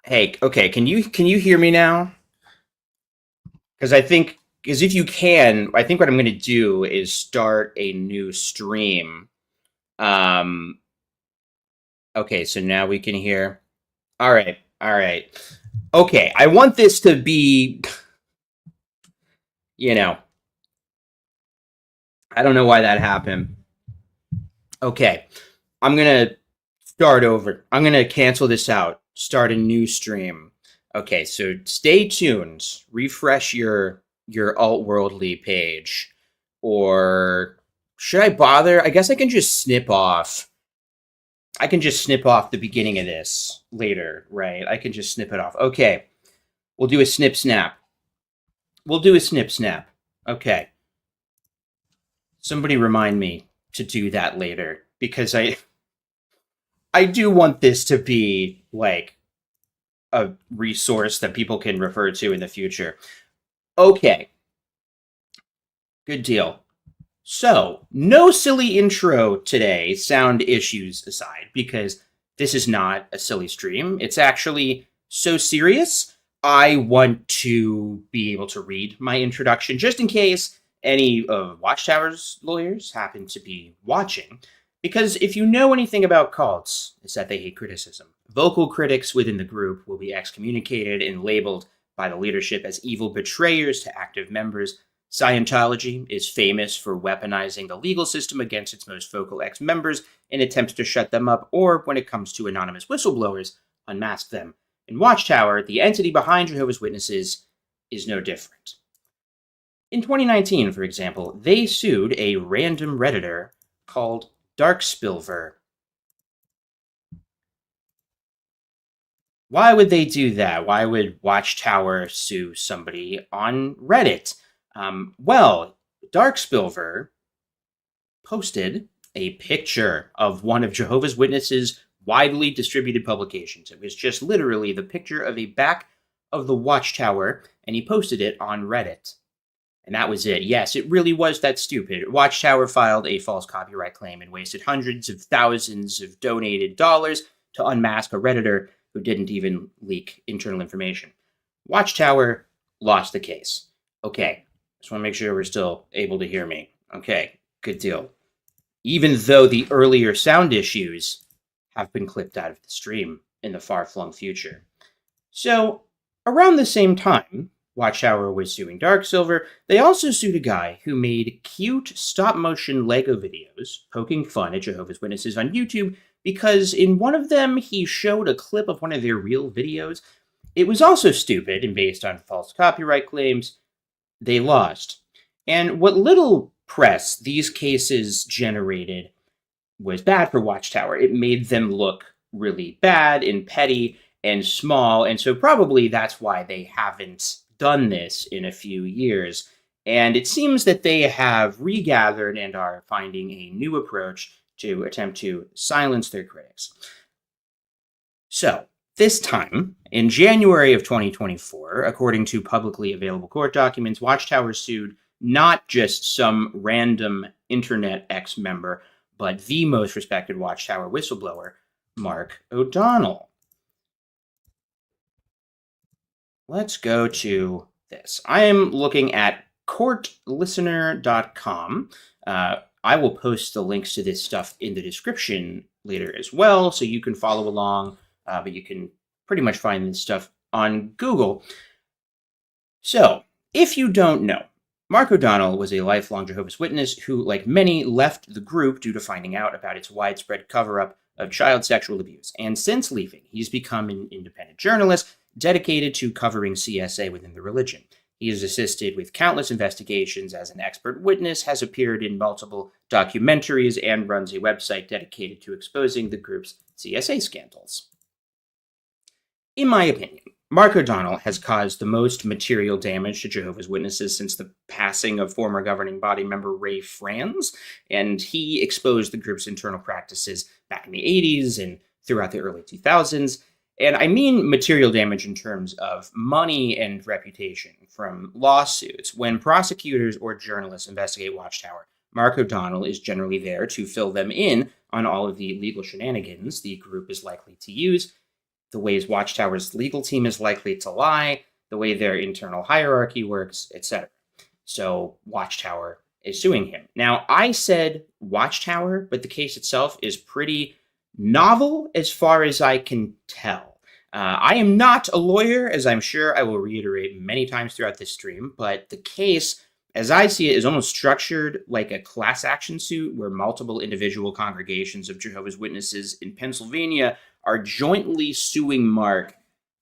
Hey, okay, can you hear me now? Because if you can, I think what I'm going to do is start a new stream. Um, okay, so now we can hear. All right, all right. Okay, I want this to be, you know, I don't know why that happened. Okay, I'm gonna start over. I'm gonna cancel this out. Start a new stream. Okay, so stay tuned. Refresh your alt worldly page, or should I bother? I guess I can just snip off. I can just snip off the beginning of this later, right? I can just snip it off. Okay, we'll do a snip snap. We'll do a snip snap. Okay, somebody remind me to do that later because I do want this to be like a resource that people can refer to in the future. Okay, good deal. So, no silly intro today, sound issues aside, because this is not a silly stream. It's actually so serious. I want to be able to read my introduction just in case any of Watchtower's lawyers happen to be watching. Because if you know anything about cults, it's that they hate criticism. Vocal critics within the group will be excommunicated and labeled by the leadership as evil betrayers to active members. Scientology is famous for weaponizing the legal system against its most vocal ex-members in attempts to shut them up, or when it comes to anonymous whistleblowers, unmask them. In Watchtower, the entity behind Jehovah's Witnesses is no different. In 2019, for example, they sued a random Redditor called Darkspilver. Why would they do that? Why would Watchtower sue somebody on Reddit? Well, Darkspilver posted a picture of one of Jehovah's Witnesses' widely distributed publications. It was just literally the picture of a back of the Watchtower, and he posted it on Reddit. And that was it. Yes, it really was that stupid. Watchtower filed a false copyright claim and wasted hundreds of thousands of donated dollars to unmask a Redditor who didn't even leak internal information. Watchtower lost the case. Okay, just want to make sure we're still able to hear me. Okay, good deal. Even though the earlier sound issues have been clipped out of the stream in the far-flung future. So, around the same time, Watchtower was suing Darksilver, they also sued a guy who made cute stop-motion Lego videos poking fun at Jehovah's Witnesses on YouTube because in one of them he showed a clip of one of their real videos. It was also stupid and based on false copyright claims. They lost. And what little press these cases generated was bad for Watchtower. It made them look really bad and petty and small, and so probably that's why they haven't done this in a few years. And it seems that they have regathered and are finding a new approach to attempt to silence their critics. So, this time, in January of 2024, according to publicly available court documents, Watchtower sued not just some random internet ex-member, but the most respected Watchtower whistleblower, Mark O'Donnell. Let's go to this. I am looking at courtlistener.com. I will post the links to this stuff in the description later as well, so you can follow along, but you can pretty much find this stuff on Google. So, if you don't know, Mark O'Donnell was a lifelong Jehovah's Witness who, like many, left the group due to finding out about its widespread cover-up of child sexual abuse. And since leaving, he's become an independent journalist dedicated to covering CSA within the religion. He has assisted with countless investigations as an expert witness, has appeared in multiple documentaries, and runs a website dedicated to exposing the group's CSA scandals. In my opinion, Mark O'Donnell has caused the most material damage to Jehovah's Witnesses since the passing of former governing body member Ray Franz, and he exposed the group's internal practices back in the 80s and throughout the early 2000s. And I mean material damage in terms of money and reputation from lawsuits. When prosecutors or journalists investigate Watchtower, Mark O'Donnell is generally there to fill them in on all of the legal shenanigans the group is likely to use. the ways Watchtower's legal team is likely to lie, the way their internal hierarchy works, etc. So Watchtower is suing him. Now, I said Watchtower, but the case itself is pretty novel as far as I can tell. I am not a lawyer, as I'm sure I will reiterate many times throughout this stream, but the case, as I see it, is almost structured like a class action suit where multiple individual congregations of Jehovah's Witnesses in Pennsylvania are jointly suing Mark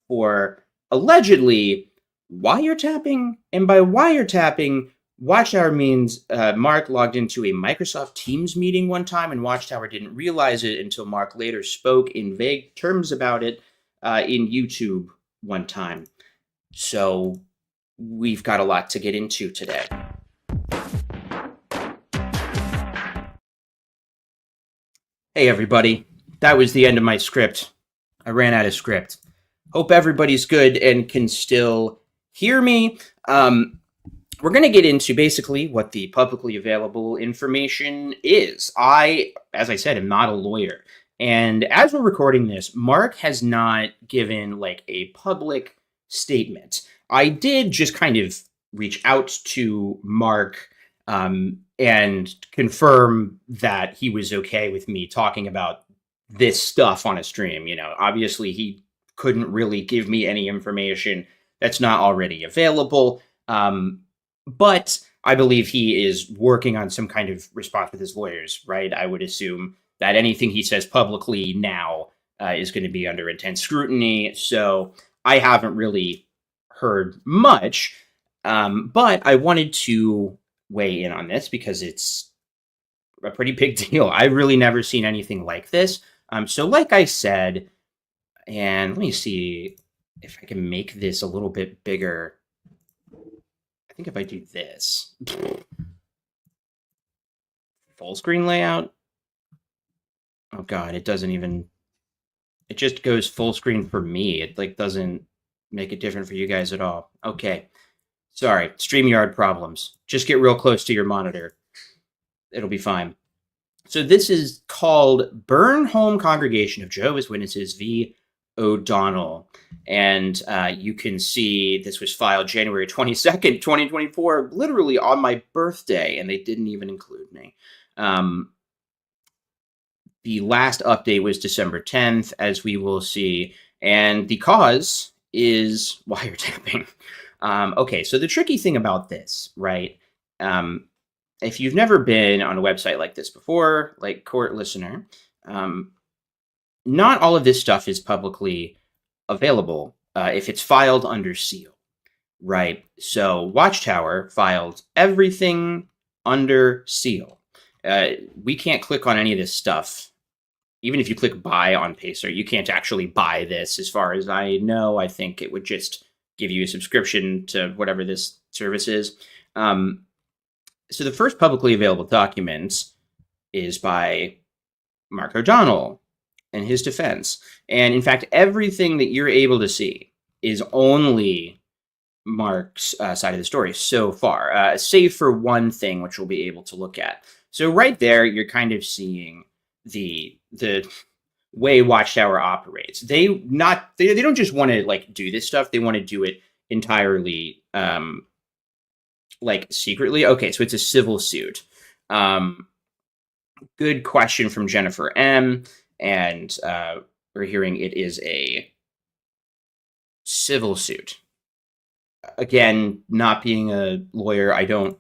for allegedly wiretapping. And by wiretapping, Watchtower means Mark logged into a Microsoft Teams meeting one time, and Watchtower didn't realize it until Mark later spoke in vague terms about it in YouTube one time. So we've got a lot to get into today. Hey, everybody. That was the end of my script. I ran out of script. Hope everybody's good and can still hear me. We're going to get into basically what the publicly available information is. As I said, am not a lawyer. And as we're recording this, Mark has not given like a public statement. I did just kind of reach out to Mark and confirm that he was okay with me talking about this stuff on a stream. You know, obviously he couldn't really give me any information that's not already available. But I believe he is working on some kind of response with his lawyers, right? I would assume that anything he says publicly now is going to be under intense scrutiny. So I haven't really heard much, but I wanted to weigh in on this because it's a pretty big deal. I've really never seen anything like this. So like I said, and let me see if I can make this a little bit bigger. I think if I do this, full screen layout. Oh God, it doesn't even, it just goes full screen for me. It like doesn't make it different for you guys at all. Okay. Sorry, StreamYard problems. Just get real close to your monitor. It'll be fine. So this is called Burn Home Congregation of Jehovah's Witnesses v. O'Donnell. And you can see this was filed January 22nd, 2024, literally on my birthday, and they didn't even include me. The last update was December 10th, as we will see, and the cause is wiretapping. Okay, so the tricky thing about this, right? If you've never been on a website like this before, like Court Listener, not all of this stuff is publicly available if it's filed under seal, right? So Watchtower filed everything under seal. We can't click on any of this stuff. Even if you click buy on Pacer, you can't actually buy this as far as I know. I think it would just give you a subscription to whatever this service is. So the first publicly available document is by Mark O'Donnell and his defense. And in fact, everything that you're able to see is only Mark's side of the story so far, save for one thing, which we'll be able to look at. So right there, you're kind of seeing the way Watchtower operates. They don't just want to like do this stuff. They want to do it entirely like secretly. Okay, so it's a civil suit. Good question from Jennifer M. And we're hearing it is a civil suit. Again, not being a lawyer, I don't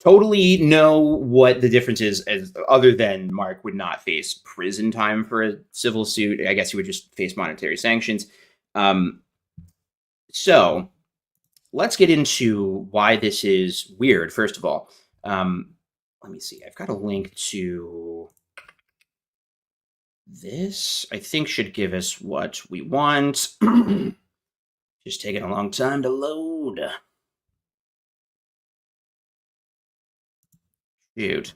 totally know what the difference is, as other than Mark would not face prison time for a civil suit. I guess he would just face monetary sanctions. So let's get into why this is weird. First of all, let me see. I've got a link to this. I think should give us what we want. Just taking a long time to load. Shoot.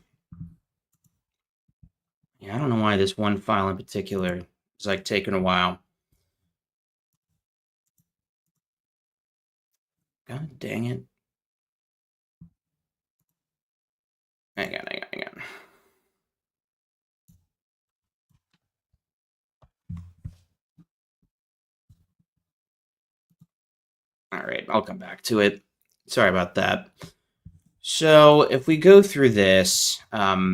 Yeah, I don't know why this one file in particular is like taking a while. God dang it. Hang on. All right, I'll come back to it. Sorry about that. So if we go through this, so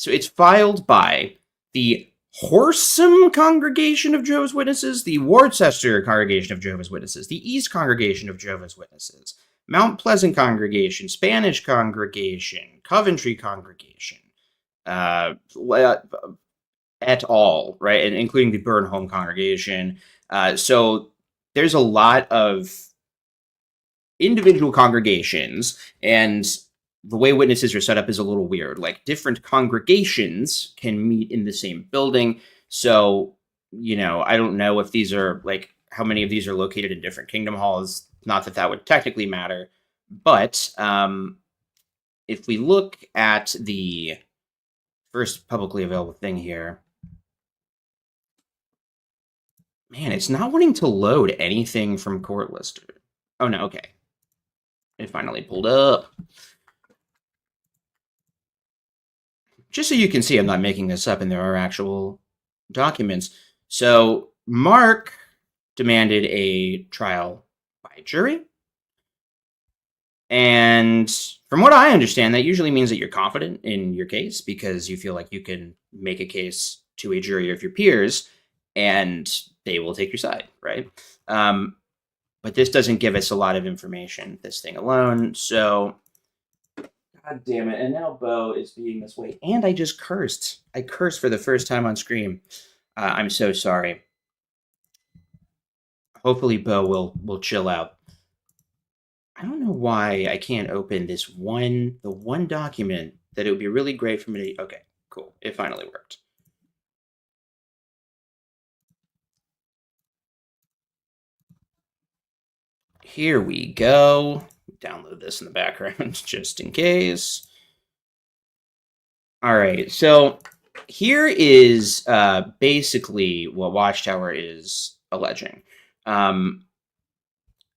it's filed by the Horsam Congregation of Jehovah's Witnesses, the Worcester Congregation of Jehovah's Witnesses, the East Congregation of Jehovah's Witnesses, Mount Pleasant Congregation, Spanish Congregation, Coventry Congregation, et al., right? And including the Burnholm Congregation. So there's a lot of individual congregations, and the way witnesses are set up is a little weird. Like, different congregations can meet in the same building. So, I don't know if these are, like, how many of these are located in different kingdom halls. Not that that would technically matter. But if we look at the first publicly available thing here, man, it's not wanting to load anything from Court Lister. Oh, no, okay. It finally pulled up. Just so you can see I'm not making this up and there are actual documents. So Mark demanded a trial by jury. And from what I understand, that usually means that you're confident in your case because you feel like you can make a case to a jury of your peers and they will take your side, right? But this doesn't give us a lot of information, this thing alone. So, God damn it. And now Bo is being this way. And I just cursed. I cursed for the first time on stream. I'm so sorry. Hopefully Bo will chill out. I don't know why I can't open the one document that it would be really great for me to... Okay, cool. It finally worked. Here we go. Download this in the background just in case. All right, so here is basically what Watchtower is alleging.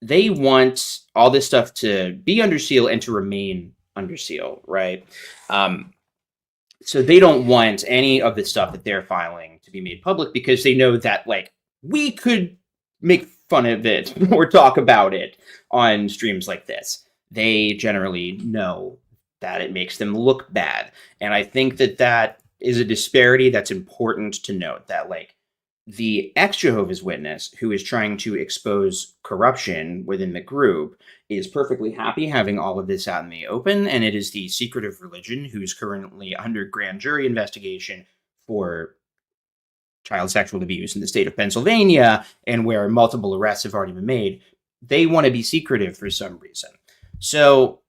They want all this stuff to be under seal and to remain under seal, right? So they don't want any of the stuff that they're filing to be made public because they know that, like, we could make fun of it or talk about it on streams like this. They generally know that it makes them look bad. And I think that that is a disparity that's important to note, that, like, the ex-Jehovah's Witness who is trying to expose corruption within the group is perfectly happy having all of this out in the open, and it is the secretive religion who's currently under grand jury investigation for child sexual abuse in the state of Pennsylvania, and where multiple arrests have already been made. They want to be secretive for some reason. So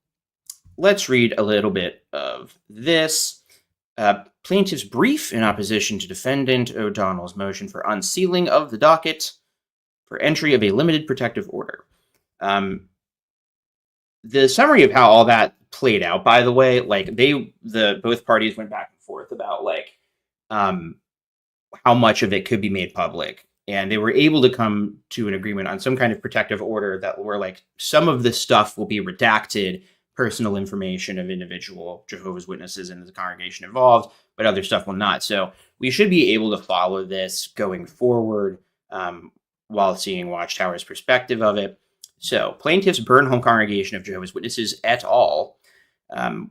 let's read a little bit of this. Plaintiff's brief in opposition to defendant O'Donnell's motion for unsealing of the docket for entry of a limited protective order. The summary of how all that played out, by the way, like, both parties went back and forth about, like, how much of it could be made public, and they were able to come to an agreement on some kind of protective order that were, like, some of the stuff will be redacted, personal information of individual Jehovah's Witnesses in the congregation involved, but other stuff will not. So we should be able to follow this going forward while seeing Watchtower's perspective of it. So plaintiffs Burnholm Congregation of Jehovah's Witnesses et al.,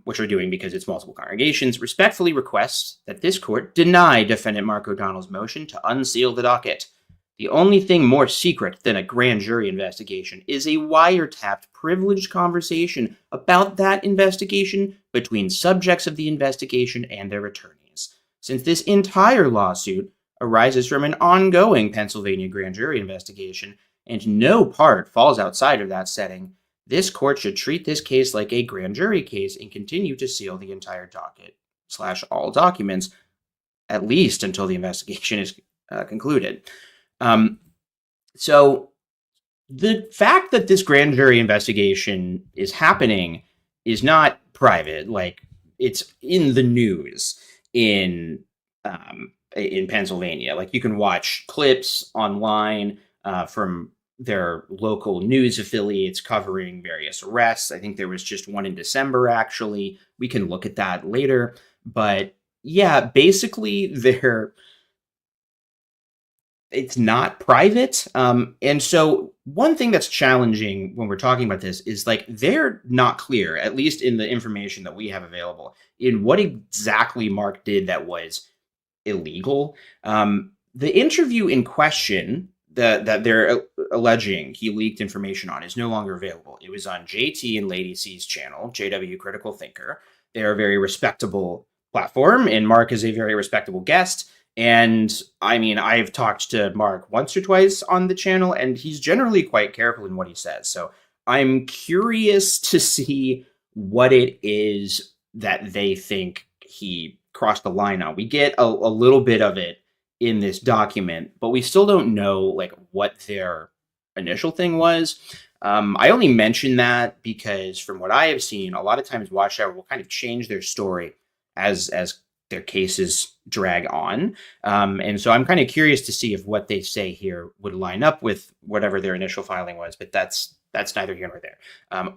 which are doing because it's multiple congregations, respectfully request that this court deny defendant Mark O'Donnell's motion to unseal the docket. The only thing more secret than a grand jury investigation is a wiretapped, privileged conversation about that investigation between subjects of the investigation and their attorneys. Since this entire lawsuit arises from an ongoing Pennsylvania grand jury investigation, and no part falls outside of that setting, this court should treat this case like a grand jury case and continue to seal the entire docket / all documents, at least until the investigation is concluded. So the fact that this grand jury investigation is happening is not private. Like, it's in the news in Pennsylvania. Like, you can watch clips online from their local news affiliates covering various arrests. I think there was just one in December, actually. We can look at that later. But yeah, basically it's not private. And so one thing that's challenging when we're talking about this is like they're not clear, at least in the information that we have available, in what exactly Mark did that was illegal. The interview in question that they're alleging he leaked information on is no longer available. It was on JT and Lady C's channel, JW Critical Thinker. They're a very respectable platform, and Mark is a very respectable guest. And I mean, I've talked to Mark once or twice on the channel, and he's generally quite careful in what he says. So I'm curious to see what it is that they think he crossed the line on. We get a little bit of it in this document, but we still don't know like what their initial thing was. I only mention that because from what I have seen, a lot of times Watchtower will kind of change their story as their cases drag on. And so I'm kind of curious to see if what they say here would line up with whatever their initial filing was, but that's neither here nor there.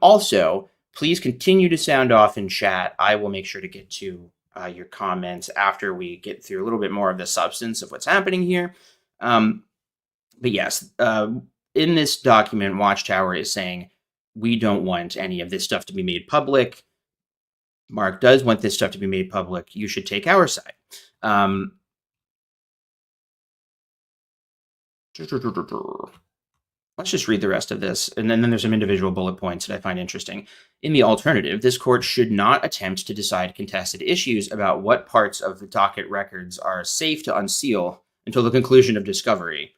Also, please continue to sound off in chat. I will make sure to get to your comments after we get through a little bit more of the substance of what's happening here. But yes, in this document, Watchtower is saying, we don't want any of this stuff to be made public. Mark does want this stuff to be made public. You should take our side. Let's just read the rest of this. And then there's some individual bullet points that I find interesting. In the alternative, this court should not attempt to decide contested issues about what parts of the docket records are safe to unseal until the conclusion of discovery.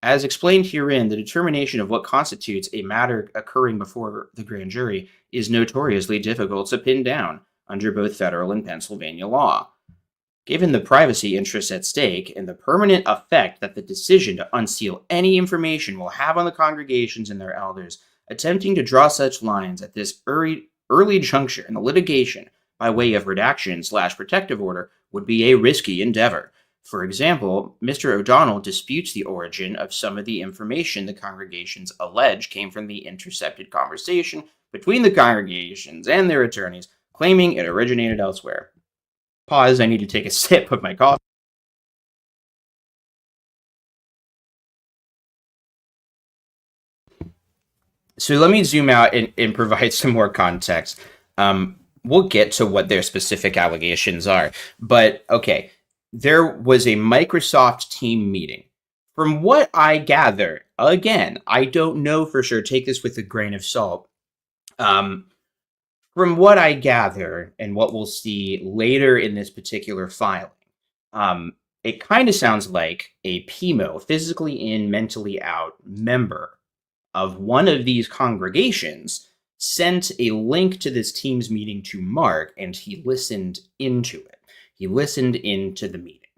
As explained herein, the determination of what constitutes a matter occurring before the grand jury is notoriously difficult to pin down under both federal and Pennsylvania law. Given the privacy interests at stake and the permanent effect that the decision to unseal any information will have on the congregations and their elders, attempting to draw such lines at this early juncture in the litigation by way of redaction/protective order would be a risky endeavor. For example, Mr. O'Donnell disputes the origin of some of the information the congregations allege came from the intercepted conversation between the congregations and their attorneys, claiming it originated elsewhere. Pause, I need to take a sip of my coffee. So let me zoom out and provide some more context. We'll get to what their specific allegations are. But, okay, there was a Microsoft team meeting. From what I gather, again, I don't know for sure, take this with a grain of salt. From what I gather and what we'll see later in this particular filing, it kind of sounds like a PMO, physically in, mentally out member of one of these congregations sent a link to this Teams meeting to Mark, and he listened into it. He listened into the meeting.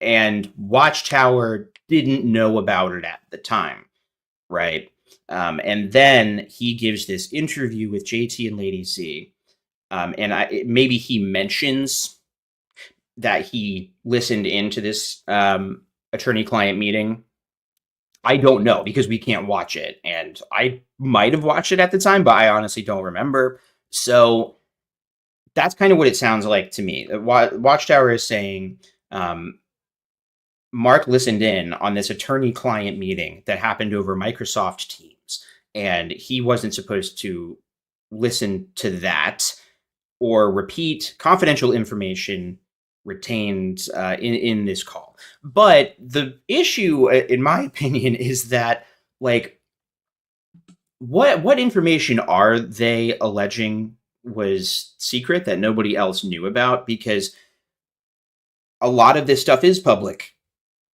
And Watchtower didn't know about it at the time, right? And then he gives this interview with JT and Lady C. And maybe he mentions that he listened into this attorney-client meeting. I don't know because we can't watch it. And I might have watched it at the time, but I honestly don't remember. So that's kind of what it sounds like to me. Watchtower is saying Mark listened in on this attorney-client meeting that happened over Microsoft Teams. And he wasn't supposed to listen to that or repeat confidential information retained in this call. But the issue, in my opinion, is that, like, what information are they alleging was secret that nobody else knew about? Because a lot of this stuff is public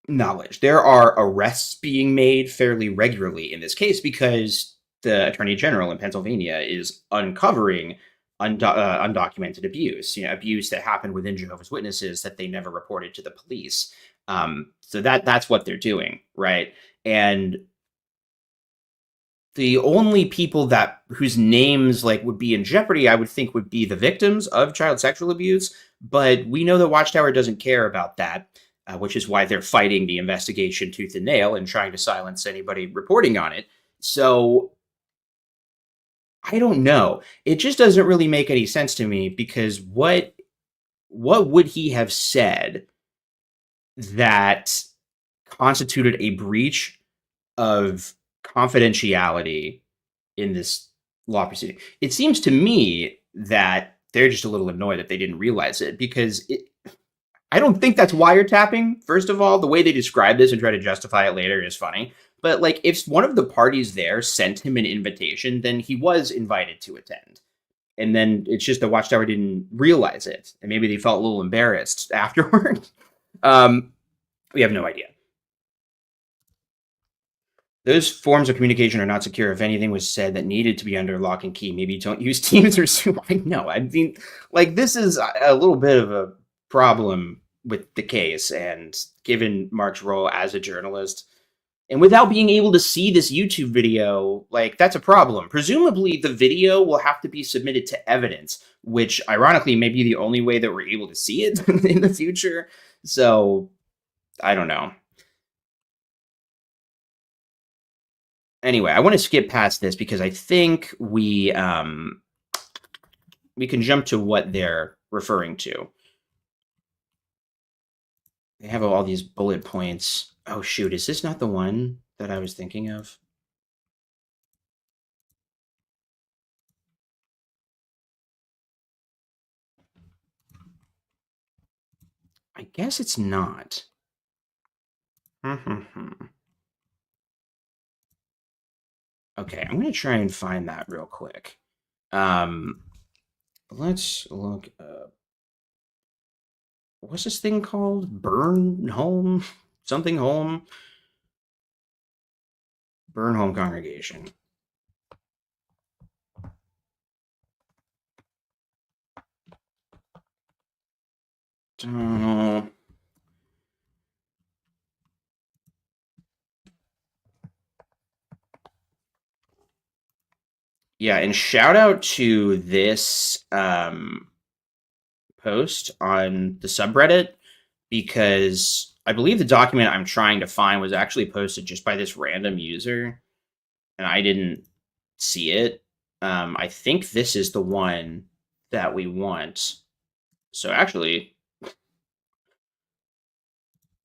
knowledge. There are arrests being made fairly regularly in this case because the Attorney General in Pennsylvania is uncovering undocumented abuse, abuse that happened within Jehovah's Witnesses that they never reported to the police. So that's what they're doing, right? And the only people whose names would be in jeopardy, I would think, would be the victims of child sexual abuse. But we know that Watchtower doesn't care about that. Which is why they're fighting the investigation tooth and nail and trying to silence anybody reporting on it. So I don't know. It just doesn't really make any sense to me because what would he have said that constituted a breach of confidentiality in this law proceeding. It seems to me that they're just a little annoyed that they didn't realize it, because I don't think that's wiretapping. First of all, the way they describe this and try to justify it later is funny. But like, if one of the parties there sent him an invitation, then he was invited to attend. And then it's just the Watchtower didn't realize it, and maybe they felt a little embarrassed afterward. We have no idea. Those forms of communication are not secure. If anything was said that needed to be under lock and key, maybe don't use Teams or Zoom. I know. I mean, like, this is a little bit of a problem with the case, and given Mark's role as a journalist, and without being able to see this YouTube video, like, that's a problem. Presumably, the video will have to be submitted to evidence, which, ironically, may be the only way that we're able to see it in the future. So, I don't know. Anyway, I want to skip past this because I think we can jump to what they're referring to. They have all these bullet points. Oh, shoot. Is this not the one that I was thinking of? I guess it's not. Okay, I'm going to try and find that real quick. Let's look up. What's this thing called? Burn home? Something home? Burn home congregation. Don't know. Yeah, and shout out to this post on the subreddit, because I believe the document I'm trying to find was actually posted just by this random user, and I didn't see it. I think this is the one that we want. So actually,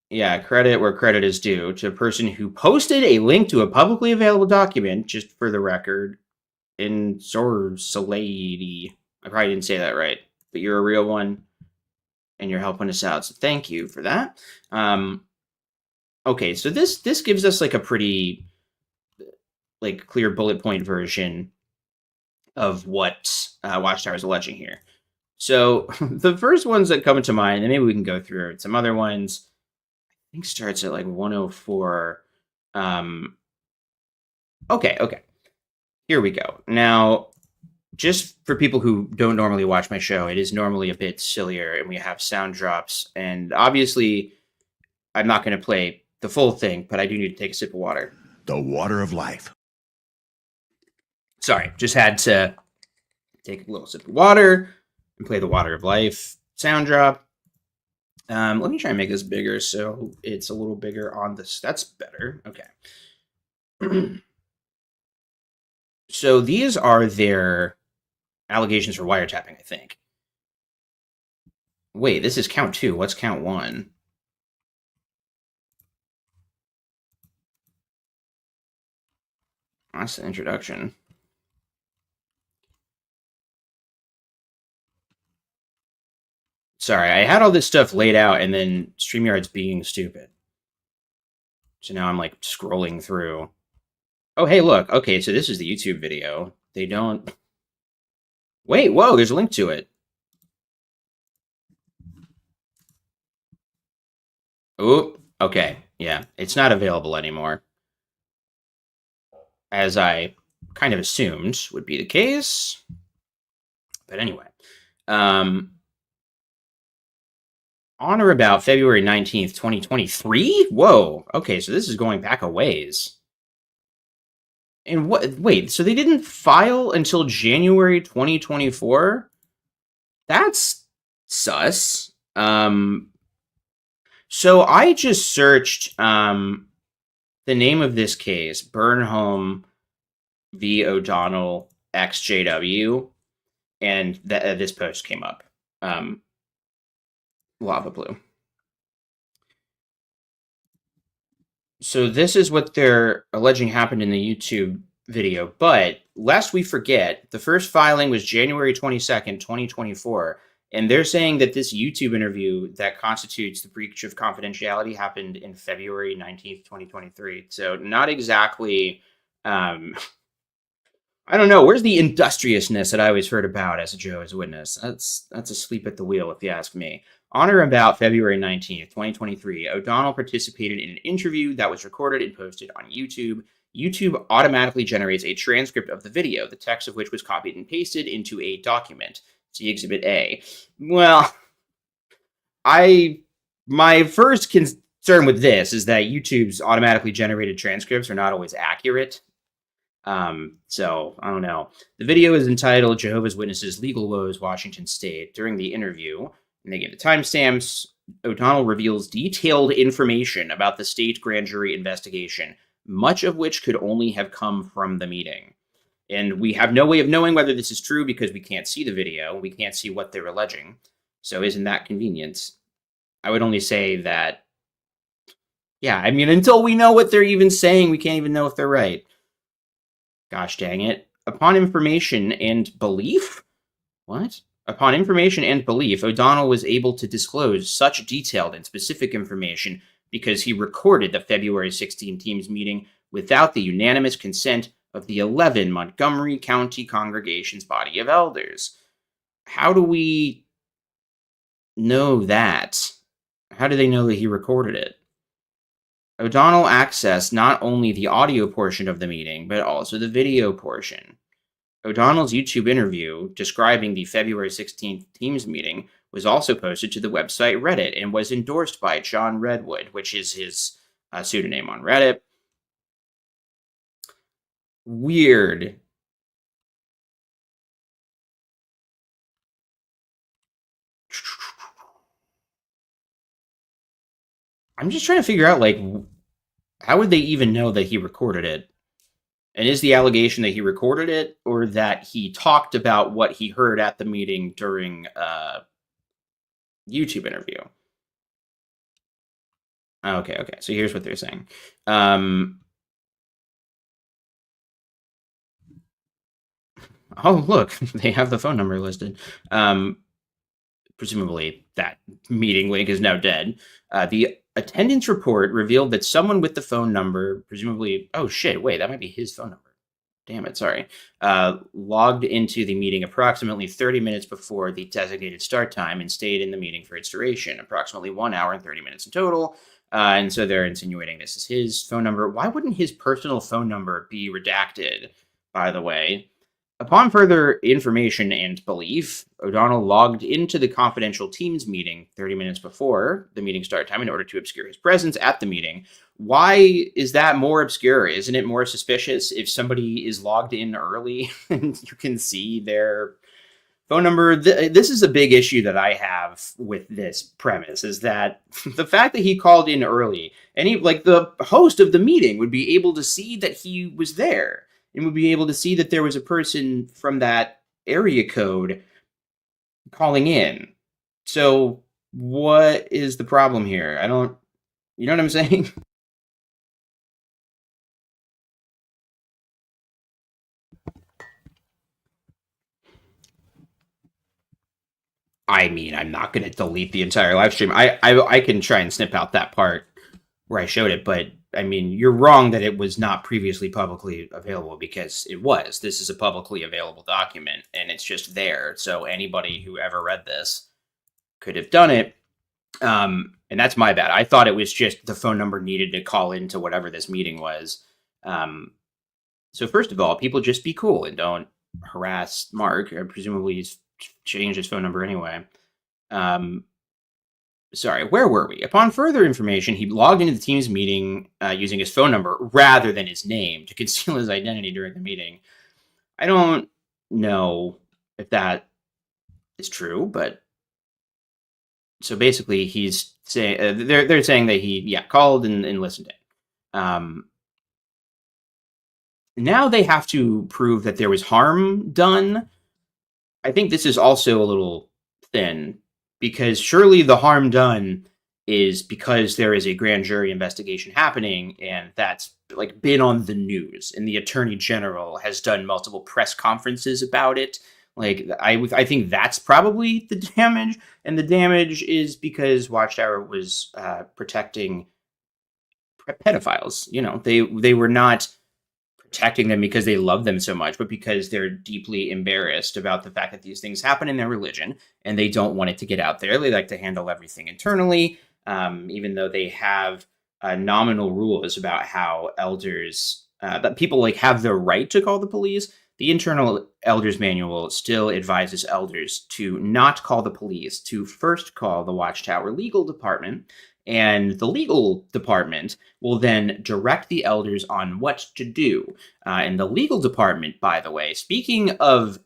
yeah, credit where credit is due to a person who posted a link to a publicly available document, just for the record, in Sorsalady. I probably didn't say that right, but you're a real one, and you're helping us out, so thank you for that. Okay, so this gives us like a pretty like clear bullet point version of what Watchtower is alleging here. So the first ones that come into mind, and maybe we can go through some other ones. I think starts at like 104. Okay. Here we go. Now, just for people who don't normally watch my show, it is normally a bit sillier, and we have sound drops. And obviously, I'm not going to play the full thing, but I do need to take a sip of water. The water of life. Sorry, just had to take a little sip of water and play the water of life sound drop. Let me try and make this bigger so it's a little bigger on this. That's better. Okay. So these are their allegations for wiretapping, I think. Wait, this is count 2. What's count 1? That's the introduction. Sorry, I had all this stuff laid out, and then StreamYard's being stupid. So now I'm like scrolling through. Oh, hey, look. Okay, so this is the YouTube video. They don't... Wait, whoa, there's a link to it. Oh, okay. Yeah, it's not available anymore, as I kind of assumed would be the case. But anyway, on or about February 19th, 2023? Whoa, okay, so this is going back a ways. And wait, so they didn't file until January 2024? That's sus. So I just searched the name of this case, Burnham v. O'Donnell XJW, and this post came up. Lava Blue. So this is what they're alleging happened in the YouTube video. But lest we forget, the first filing was January 22nd, 2024. And they're saying that this YouTube interview that constitutes the breach of confidentiality happened in February 19th, 2023. So not exactly, I don't know. Where's the industriousness that I always heard about as a Jehovah's Witness? That's asleep at the wheel, if you ask me. On or about February 19th, 2023, O'Donnell participated in an interview that was recorded and posted on YouTube. YouTube automatically generates a transcript of the video, the text of which was copied and pasted into a document. See Exhibit A. Well, my first concern with this is that YouTube's automatically generated transcripts are not always accurate. So I don't know. The video is entitled Jehovah's Witnesses Legal Woes, Washington State. During the interview, and they gave the timestamps, O'Donnell reveals detailed information about the state grand jury investigation, much of which could only have come from the meeting. And we have no way of knowing whether this is true because we can't see the video. We can't see what they're alleging. So isn't that convenient? I would only say that, yeah, I mean, until we know what they're even saying, we can't even know if they're right. Gosh dang it. Upon information and belief? What? Upon information and belief, O'Donnell was able to disclose such detailed and specific information because he recorded the February 16 Teams meeting without the unanimous consent of the 11 Montgomery County Congregation's body of elders. How do we know that? How do they know that he recorded it? O'Donnell accessed not only the audio portion of the meeting, but also the video portion. O'Donnell's YouTube interview describing the February 16th Teams meeting was also posted to the website Reddit and was endorsed by John Redwood, which is his pseudonym on Reddit. Weird. I'm just trying to figure out, like, how would they even know that he recorded it? And is the allegation that he recorded it or that he talked about what he heard at the meeting during a YouTube interview? Okay. So here's what they're saying. Oh, look, they have the phone number listed. Presumably that meeting link is now dead. The attendance report revealed that someone with the phone number, presumably, oh shit, wait, that might be his phone number. Damn it, sorry. Logged into the meeting approximately 30 minutes before the designated start time and stayed in the meeting for its duration, approximately 1 hour and 30 minutes in total. And so they're insinuating this is his phone number. Why wouldn't his personal phone number be redacted, by the way? Upon further information and belief, O'Donnell logged into the confidential Teams meeting 30 minutes before the meeting start time in order to obscure his presence at the meeting. Why is that more obscure? Isn't it more suspicious if somebody is logged in early and you can see their phone number? This is a big issue that I have with this premise, is that the fact that he called in early and he, like, the host of the meeting would be able to see that he was there and would be able to see that there was a person from that area code calling in. So what is the problem here? You know what I'm saying? I mean, I'm not going to delete the entire live stream. I can try and snip out that part where I showed it, but I mean, you're wrong that it was not previously publicly available, because it was. This is a publicly available document and it's just there. So anybody who ever read this could have done it. And that's my bad. I thought it was just the phone number needed to call into whatever this meeting was. So first of all, people just be cool and don't harass Mark. Presumably he's changed his phone number anyway. Sorry, where were we? Upon further information, he logged into the Teams meeting using his phone number rather than his name to conceal his identity during the meeting. I don't know if that is true, but so basically he's saying they're saying that he called and listened in. Now they have to prove that there was harm done. I think this is also a little thin, because surely the harm done is because there is a grand jury investigation happening, and that's like been on the news, and the attorney general has done multiple press conferences about it. Like I think that's probably the damage, and the damage is because Watchtower was protecting pedophiles. You know, they were not protecting them because they love them so much, but because they're deeply embarrassed about the fact that these things happen in their religion, and they don't want it to get out there. They like to handle everything internally, even though they have nominal rules about how elders, that people like have the right to call the police. The internal elders manual still advises elders to not call the police, to first call the Watchtower legal department, and the legal department will then direct the elders on what to do. And the legal department, by the way, speaking of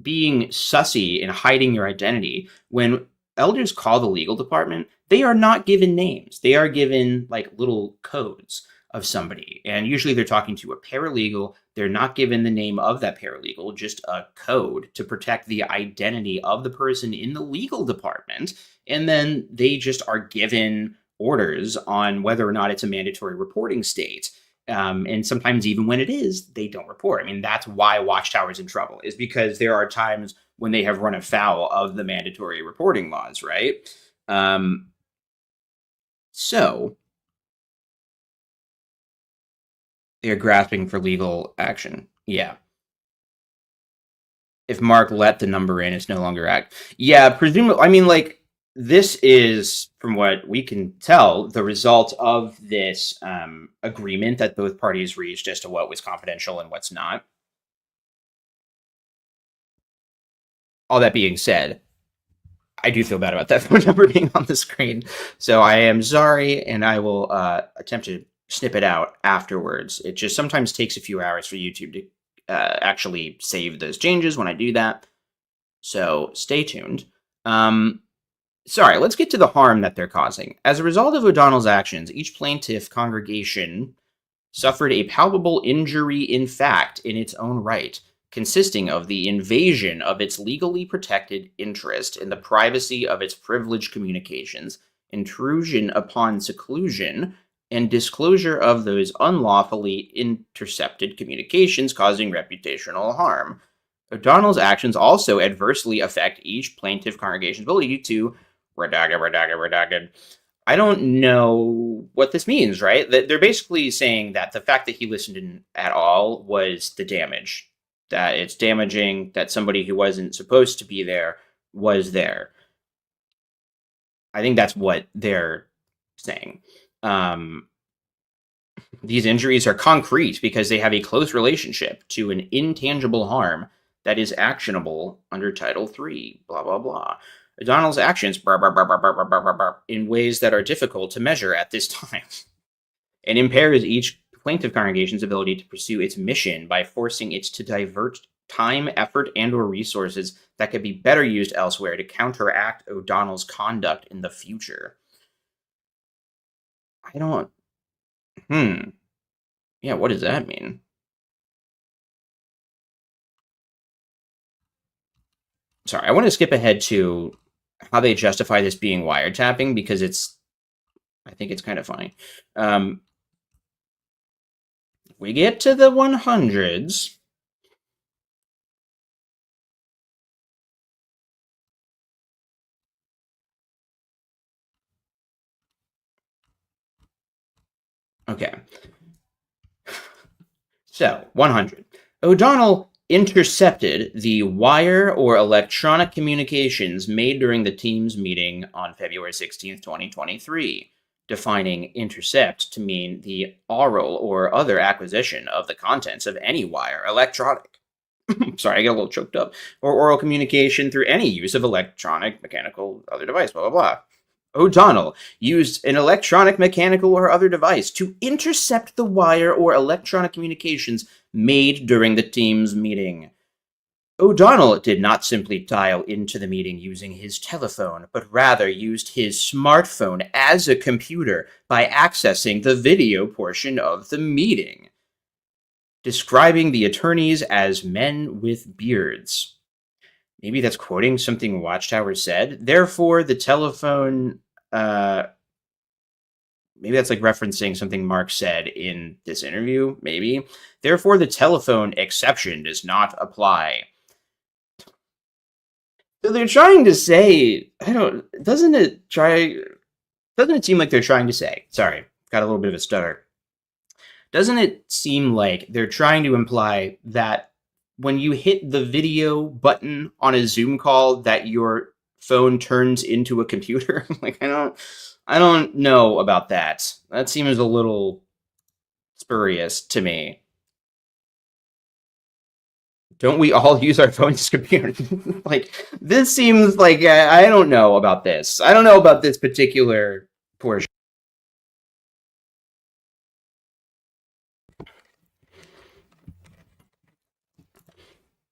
being sussy and hiding your identity, when elders call the legal department, they are not given names. They are given like little codes of somebody. And usually they're talking to a paralegal. They're not given the name of that paralegal, just a code to protect the identity of the person in the legal department. And then they just are given orders on whether or not it's a mandatory reporting state. And sometimes even when it is, they don't report. I mean, that's why Watchtower's in trouble, is because there are times when they have run afoul of the mandatory reporting laws, right? So they're grasping for legal action. Yeah. If Mark let the number in, it's no longer act. Yeah, presumably. I mean, like, this is, from what we can tell, the result of this agreement that both parties reached as to what was confidential and what's not. All that being said, I do feel bad about that phone number being on the screen. So I am sorry, and I will attempt to snip it out afterwards. It just sometimes takes a few hours for YouTube to actually save those changes when I do that. So stay tuned. Sorry, let's get to the harm that they're causing. As a result of O'Donnell's actions, each plaintiff congregation suffered a palpable injury in fact in its own right, consisting of the invasion of its legally protected interest in the privacy of its privileged communications, intrusion upon seclusion, and disclosure of those unlawfully intercepted communications causing reputational harm. O'Donnell's actions also adversely affect each plaintiff congregation's ability to redacted. I don't know what this means, right? They're basically saying that the fact that he listened in at all was the damage. That it's damaging that somebody who wasn't supposed to be there was there. I think that's what they're saying. These injuries are concrete because they have a close relationship to an intangible harm that is actionable under Title III, blah, blah, blah. O'Donnell's actions in ways that are difficult to measure at this time, and impairs each plaintiff congregation's ability to pursue its mission by forcing it to divert time, effort, and or resources that could be better used elsewhere to counteract O'Donnell's conduct in the future. I don't... Yeah, what does that mean? Sorry, I want to skip ahead to how they justify this being wiretapping, because I think it's kind of funny. We get to the 100s. Okay. So, 100. O'Donnell intercepted the wire or electronic communications made during the team's meeting on February 16th, 2023, defining intercept to mean the oral or other acquisition of the contents of any wire, electronic, sorry, I get a little choked up, or oral communication through any use of electronic, mechanical, other device, blah, blah, blah. O'Donnell used an electronic, mechanical, or other device to intercept the wire or electronic communications made during the team's meeting. O'Donnell did not simply dial into the meeting using his telephone, but rather used his smartphone as a computer by accessing the video portion of the meeting, describing the attorneys as men with beards. Maybe that's quoting something Watchtower said. Therefore, the telephone maybe that's like referencing something Mark said in this interview, maybe. Therefore, the telephone exception does not apply. So they're trying to say, doesn't it seem like they're trying to say, sorry, got a little bit of a stutter. Doesn't it seem like they're trying to imply that when you hit the video button on a Zoom call that your phone turns into a computer? Like, I don't know about that. That seems a little spurious to me. Don't we all use our phones as computers? Like, this seems like I don't know about this. I don't know about this particular portion.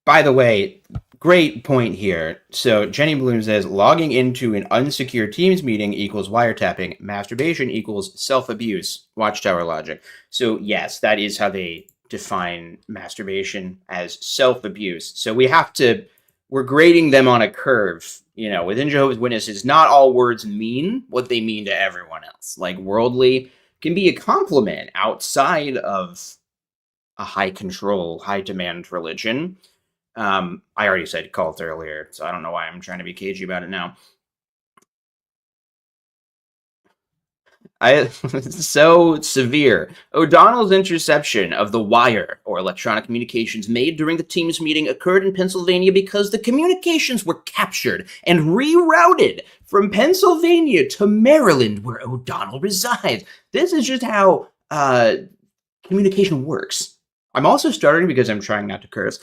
By the way, great point here. So Jenny Bloom says logging into an unsecure Teams meeting equals wiretapping. Masturbation equals self-abuse. Watchtower logic. So yes, that is how they define masturbation, as self-abuse. So we're grading them on a curve. You know, within Jehovah's Witnesses, not all words mean what they mean to everyone else. Like worldly can be a compliment outside of a high control, high demand religion. I already said cult earlier, so I don't know why I'm trying to be cagey about it now. It's so severe. O'Donnell's interception of the wire, or electronic communications made during the Teams meeting, occurred in Pennsylvania because the communications were captured and rerouted from Pennsylvania to Maryland, where O'Donnell resides. This is just how communication works. I'm also starting because I'm trying not to curse.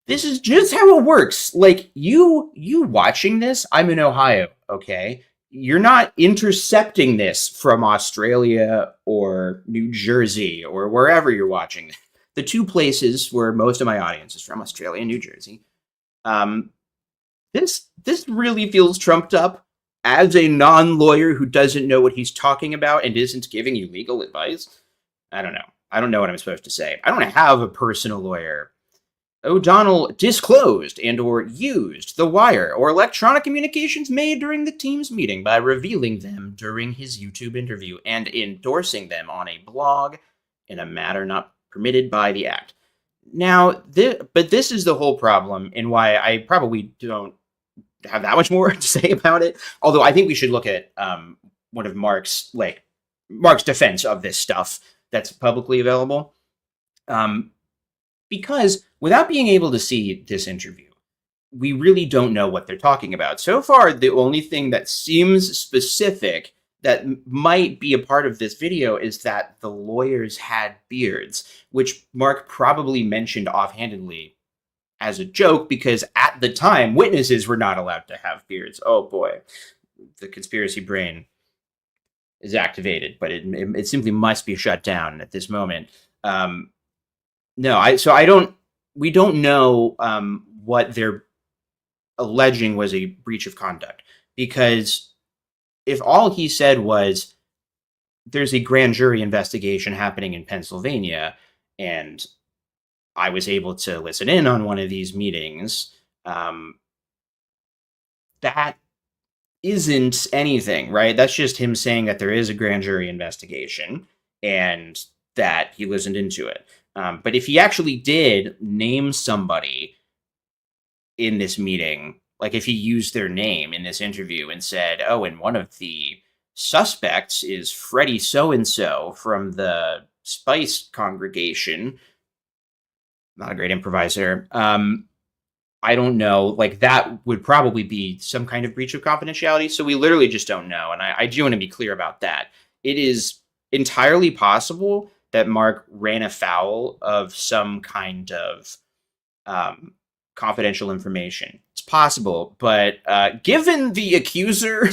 This is just how it works. Like you watching this, I'm in Ohio, okay? You're not intercepting this from Australia or New Jersey or wherever you're watching. The two places where most of my audience is from, Australia and New Jersey. This really feels trumped up. As a non-lawyer who doesn't know what he's talking about and isn't giving you legal advice, I don't know. I don't know what I'm supposed to say. I don't have a personal lawyer. O'Donnell disclosed and or used the wire or electronic communications made during the Teams meeting by revealing them during his YouTube interview and endorsing them on a blog in a matter not permitted by the Act. Now, but this is the whole problem and why I probably don't have that much more to say about it. Although I think we should look at one of Mark's defense of this stuff that's publicly available. Because without being able to see this interview, we really don't know what they're talking about. So far, the only thing that seems specific that might be a part of this video is that the lawyers had beards, which Mark probably mentioned offhandedly as a joke because at the time, witnesses were not allowed to have beards. Oh boy, the conspiracy brain is activated, but it simply must be shut down at this moment. We don't know what they're alleging was a breach of conduct, because if all he said was there's a grand jury investigation happening in Pennsylvania and I was able to listen in on one of these meetings, that isn't anything, right? That's just him saying that there is a grand jury investigation and that he listened into it. But if he actually did name somebody in this meeting, like if he used their name in this interview and said, oh, and one of the suspects is Freddie so-and-so from the Spice congregation, not a great improviser, I don't know, like that would probably be some kind of breach of confidentiality. So we literally just don't know. And I do want to be clear about that. It is entirely possible that Mark ran afoul of some kind of confidential information. It's possible, but given the accuser,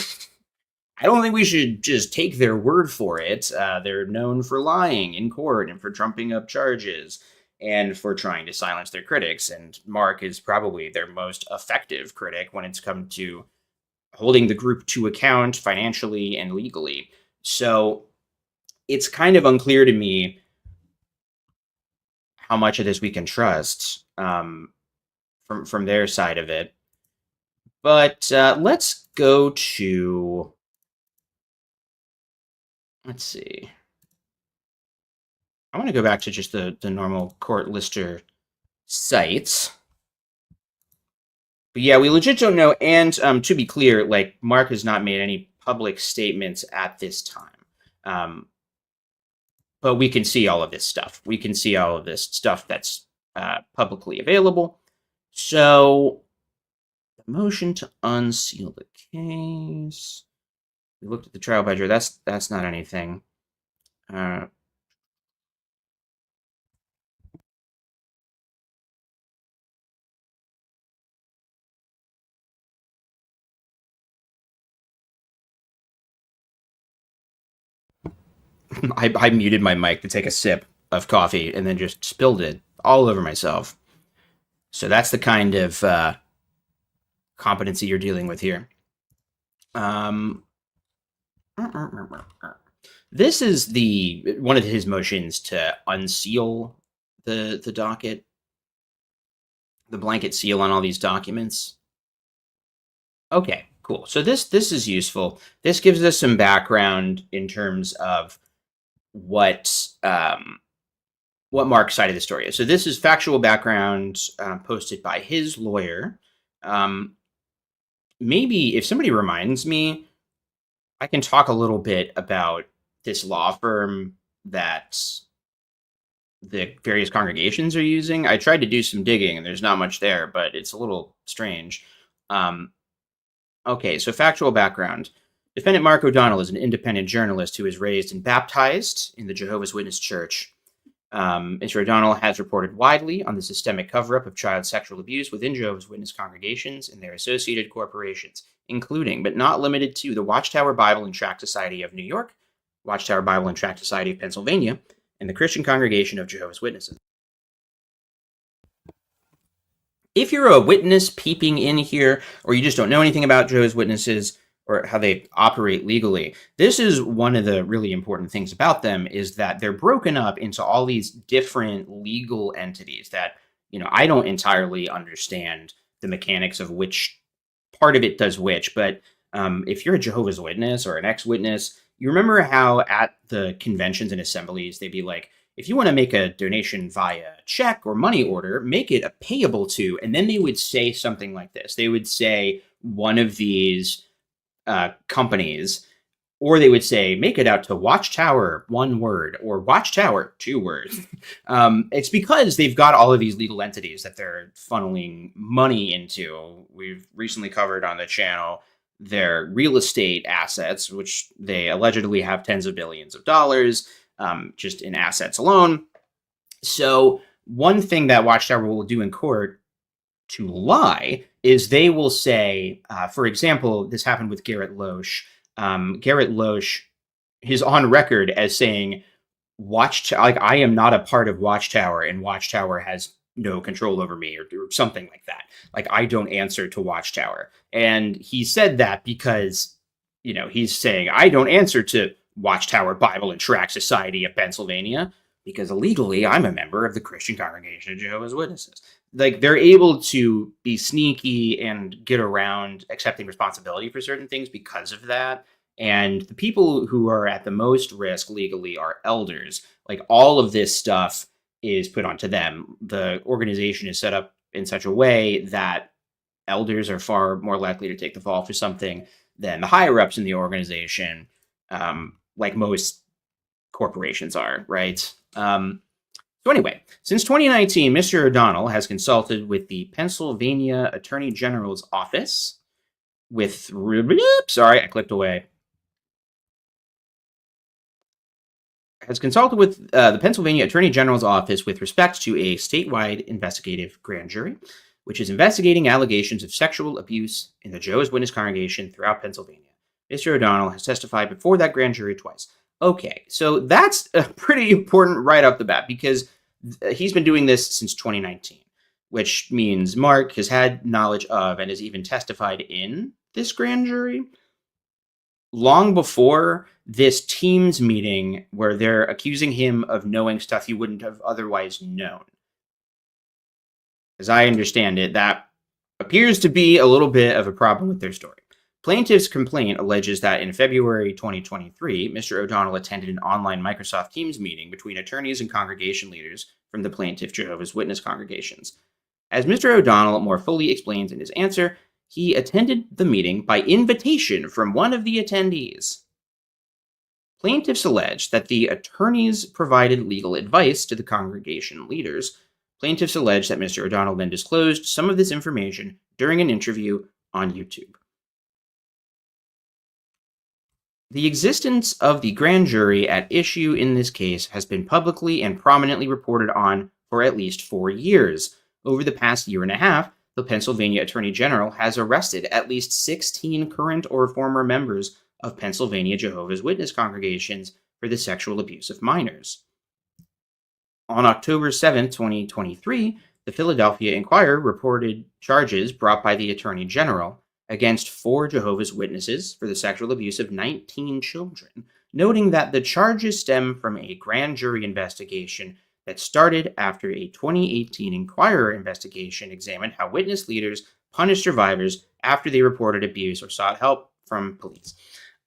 I don't think we should just take their word for it. They're known for lying in court and for trumping up charges and for trying to silence their critics. And Mark is probably their most effective critic when it's come to holding the group to account financially and legally. So it's kind of unclear to me how much of this we can trust from their side of it. But let's go to let's see. I want to go back to just the normal court lister sites. But yeah, we legit don't know. And to be clear, like, Mark has not made any public statements at this time. But we can see all of this stuff. We can see all of this stuff that's publicly available. So, the motion to unseal the case. We looked at the trial by jury. That's not anything. I muted my mic to take a sip of coffee and then just spilled it all over myself. So that's the kind of competency you're dealing with here. This is one of his motions to unseal the docket, the blanket seal on all these documents. Okay, cool. So this is useful. This gives us some background in terms of what Mark's side of the story is. So this is factual background posted by his lawyer. Maybe if somebody reminds me, I can talk a little bit about this law firm that the various congregations are using. I tried to do some digging, and there's not much there, but it's a little strange. Okay, so factual background. Defendant Mark O'Donnell is an independent journalist who was raised and baptized in the Jehovah's Witness Church. Mr. O'Donnell has reported widely on the systemic cover-up of child sexual abuse within Jehovah's Witness congregations and their associated corporations, including, but not limited to, the Watchtower Bible and Tract Society of New York, Watchtower Bible and Tract Society of Pennsylvania, and the Christian Congregation of Jehovah's Witnesses. If you're a witness peeping in here, or you just don't know anything about Jehovah's Witnesses or how they operate legally, this is one of the really important things about them, is that they're broken up into all these different legal entities that, I don't entirely understand the mechanics of which part of it does which, but if you're a Jehovah's Witness or an ex-witness, you remember how at the conventions and assemblies, they'd be like, if you want to make a donation via check or money order, make it a payable to, and then they would say something like this. They would say one of these companies, or they would say, make it out to Watchtower, one word, or Watchtower, two words. It's because they've got all of these legal entities that they're funneling money into. We've recently covered on the channel their real estate assets, which they allegedly have tens of billions of dollars just in assets alone. So one thing that Watchtower will do in court to lie is they will say, for example, this happened with Garrett Loesch. Garrett Loesch is on record as saying, I am not a part of Watchtower, and Watchtower has no control over me, or something like that. Like, I don't answer to Watchtower. And he said that because, he's saying, I don't answer to Watchtower Bible and Tract Society of Pennsylvania, because illegally I'm a member of the Christian Congregation of Jehovah's Witnesses. Like, they're able to be sneaky and get around accepting responsibility for certain things because of that. And the people who are at the most risk legally are elders. Like, all of this stuff is put onto them. The organization is set up in such a way that elders are far more likely to take the fall for something than the higher ups in the organization, like most corporations are, right? So anyway, since 2019, Mr. O'Donnell has consulted with the Pennsylvania Attorney General's office with, sorry, I clicked away. Has consulted with the Pennsylvania Attorney General's office with respect to a statewide investigative grand jury, which is investigating allegations of sexual abuse in the Jehovah's Witness congregation throughout Pennsylvania. Mr. O'Donnell has testified before that grand jury twice. Okay, so that's pretty important right off the bat, because he's been doing this since 2019, which means Mark has had knowledge of and has even testified in this grand jury long before this Teams meeting where they're accusing him of knowing stuff he wouldn't have otherwise known. As I understand it, that appears to be a little bit of a problem with their story. Plaintiff's complaint alleges that in February 2023, Mr. O'Donnell attended an online Microsoft Teams meeting between attorneys and congregation leaders from the plaintiff Jehovah's Witness congregations. As Mr. O'Donnell more fully explains in his answer, he attended the meeting by invitation from one of the attendees. Plaintiffs allege that the attorneys provided legal advice to the congregation leaders. Plaintiffs allege that Mr. O'Donnell then disclosed some of this information during an interview on YouTube. The existence of the grand jury at issue in this case has been publicly and prominently reported on for at least 4 years. Over the past year and a half, the Pennsylvania Attorney General has arrested at least 16 current or former members of Pennsylvania Jehovah's Witness congregations for the sexual abuse of minors. On October 7, 2023, the Philadelphia Inquirer reported charges brought by the Attorney General against 4 Jehovah's Witnesses for the sexual abuse of 19 children, noting that the charges stem from a grand jury investigation that started after a 2018 Inquirer investigation examined how witness leaders punished survivors after they reported abuse or sought help from police.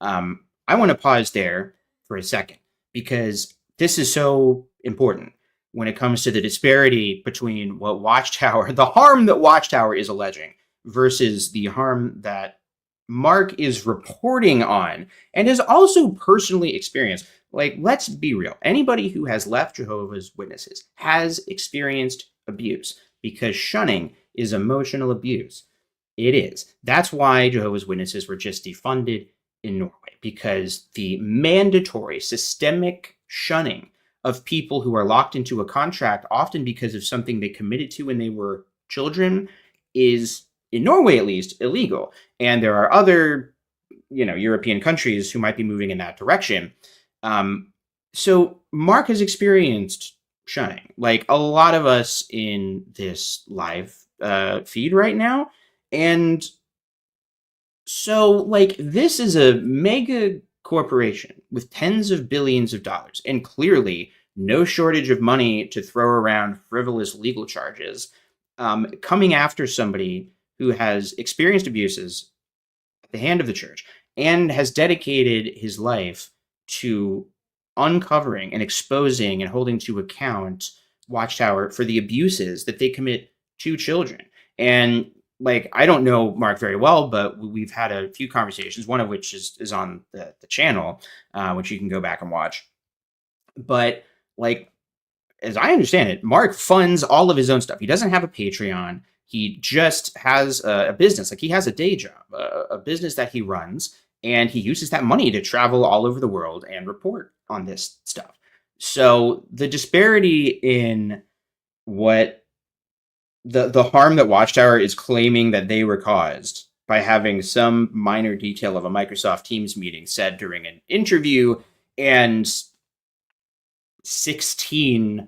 I want to pause there for a second because this is so important when it comes to the disparity between what Watchtower, the harm that Watchtower is alleging, versus the harm that Mark is reporting on and has also personally experienced. Like, let's be real. Anybody who has left Jehovah's Witnesses has experienced abuse because shunning is emotional abuse. It is. That's why Jehovah's Witnesses were just defunded in Norway, because the mandatory systemic shunning of people who are locked into a contract, often because of something they committed to when they were children, is, in Norway at least, illegal. And there are other, European countries who might be moving in that direction. So Mark has experienced shunning, like a lot of us in this live feed right now. And so, like, this is a mega corporation with tens of billions of dollars and clearly no shortage of money to throw around frivolous legal charges, coming after somebody who has experienced abuses at the hand of the church and has dedicated his life to uncovering and exposing and holding to account Watchtower for the abuses that they commit to children. And like, I don't know Mark very well, but we've had a few conversations, one of which is on the channel, which you can go back and watch. But like, as I understand it, Mark funds all of his own stuff. He doesn't have a Patreon. He just has a business. Like, he has a day job, a business that he runs, and he uses that money to travel all over the world and report on this stuff. So the disparity in what the harm that Watchtower is claiming that they were caused by having some minor detail of a Microsoft Teams meeting said during an interview, and 16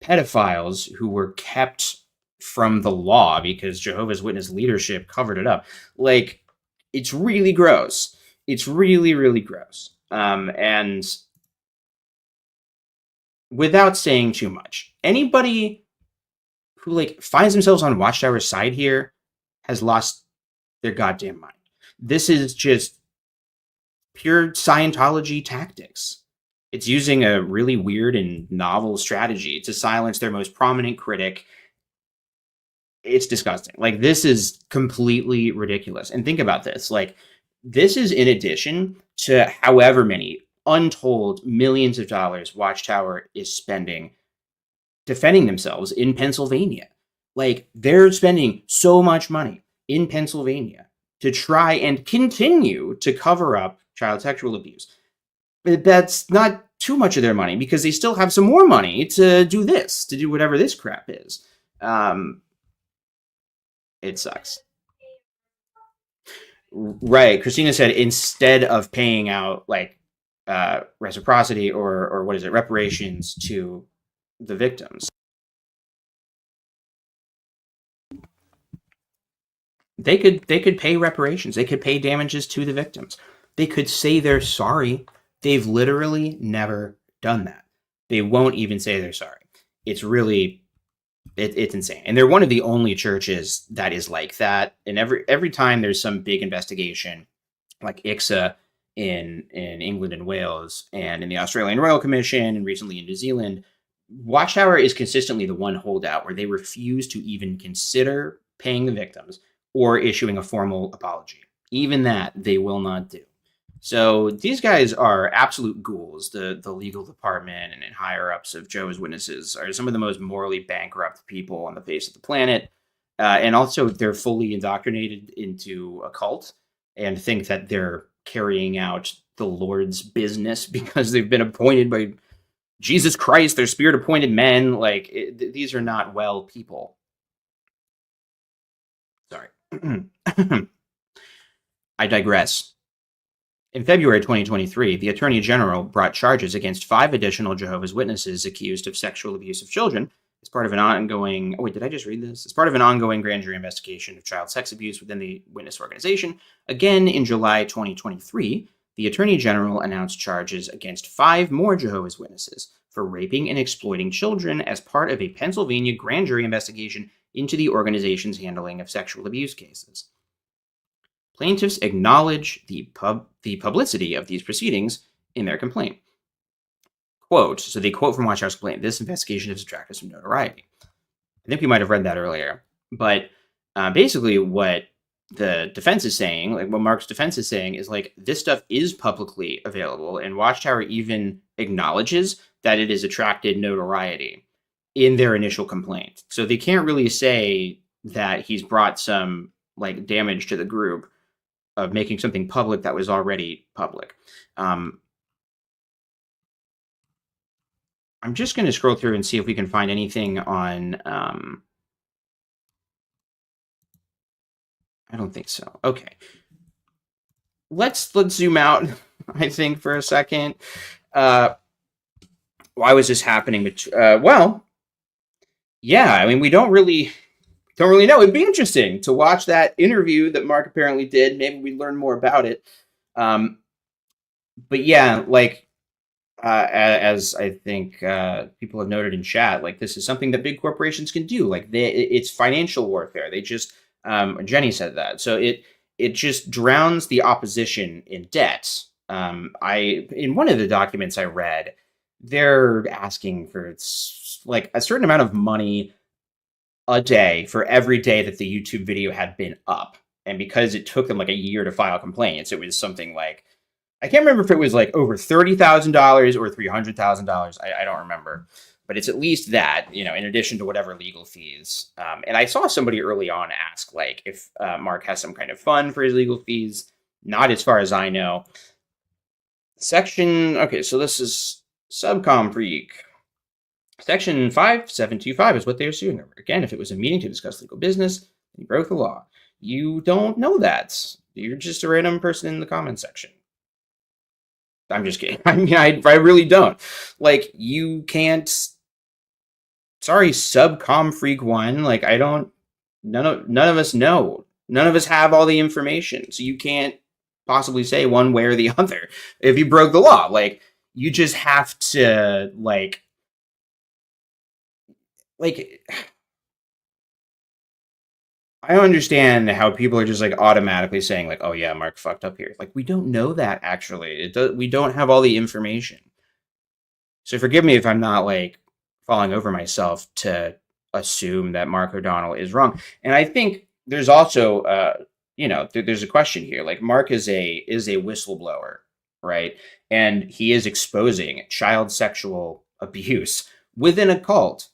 pedophiles who were kept from the law because Jehovah's Witness leadership covered it up. Like, it's really gross. It's really, really gross. And without saying too much, anybody who like finds themselves on Watchtower's side here has lost their goddamn mind. This is just pure Scientology tactics. It's using a really weird and novel strategy to silence their most prominent critic. It's disgusting. Like, this is completely ridiculous. And think about this. Like, this is in addition to however many untold millions of dollars Watchtower is spending defending themselves in Pennsylvania. Like, they're spending so much money in Pennsylvania to try and continue to cover up child sexual abuse. But that's not too much of their money because they still have some more money to do this, to do whatever this crap is. It sucks. Right. Christina said instead of paying out like reciprocity or what is it, reparations to the victims, they could pay reparations. They could pay damages to the victims. They could say they're sorry. They've literally never done that. They won't even say they're sorry. It's really, it's insane. And they're one of the only churches that is like that. And every time there's some big investigation like ICSA in England and Wales, and in the Australian Royal Commission, and recently in New Zealand, Watchtower is consistently the one holdout where they refuse to even consider paying the victims or issuing a formal apology. Even that they will not do. So these guys are absolute ghouls. The legal department and higher ups of Jehovah's Witnesses are some of the most morally bankrupt people on the face of the planet. And also, they're fully indoctrinated into a cult and think that they're carrying out the Lord's business because they've been appointed by Jesus Christ. They're spirit appointed men. Like, these are not well people. Sorry. I digress. In February 2023, the Attorney General brought charges against 5 additional Jehovah's Witnesses accused of sexual abuse of children as part of an ongoing... Oh, wait, did I just read this? As part of an ongoing grand jury investigation of child sex abuse within the witness organization. Again, in July 2023, the Attorney General announced charges against 5 more Jehovah's Witnesses for raping and exploiting children as part of a Pennsylvania grand jury investigation into the organization's handling of sexual abuse cases. Plaintiffs acknowledge the publicity of these proceedings in their complaint. Quote, so they quote from Watchtower's complaint, "This investigation has attracted some notoriety." I think we might have read that earlier. But basically what the defense is saying, like what Mark's defense is saying, is like this stuff is publicly available, and Watchtower even acknowledges that it has attracted notoriety in their initial complaint. So they can't really say that he's brought some like damage to the group of making something public that was already public. I'm just going to scroll through and see if we can find anything on... I don't think so. Okay. Let's zoom out, I think, for a second. Why was this happening? Well, yeah, I mean, we don't really know. It'd be interesting to watch that interview that Mark apparently did. Maybe we learn more about it. But yeah, like as I think people have noted in chat, like this is something that big corporations can do. Like it's financial warfare. They just Jenny said that. So it just drowns the opposition in debt. In one of the documents I read, they're asking for like a certain amount of money a day for every day that the YouTube video had been up. And because it took them like a year to file complaints, it was something like, I can't remember if it was like over $30,000 or $300,000. I don't remember, but it's at least that, you know, in addition to whatever legal fees. And I saw somebody early on ask like if Mark has some kind of fund for his legal fees. Not as far as I know. Okay, so this is Subcom Freak. Section 5725 is what they are suing over. Again, if it was a meeting to discuss legal business, and you broke the law. You don't know that. You're just a random person in the comment section. I'm just kidding. I mean, I really don't. Like, you can't... Sorry, Subcom Freak 1. Like, I don't... None of us know. None of us have all the information. So you can't possibly say one way or the other if you broke the law. Like, you just have to, like, I understand how people are just like automatically saying like, oh yeah, Mark fucked up here. Like, we don't know that actually. We don't have all the information. So forgive me if I'm not like falling over myself to assume that Mark O'Donnell is wrong. And I think there's also, you know, there's a question here. Like, Mark is a whistleblower, right? And he is exposing child sexual abuse within a cult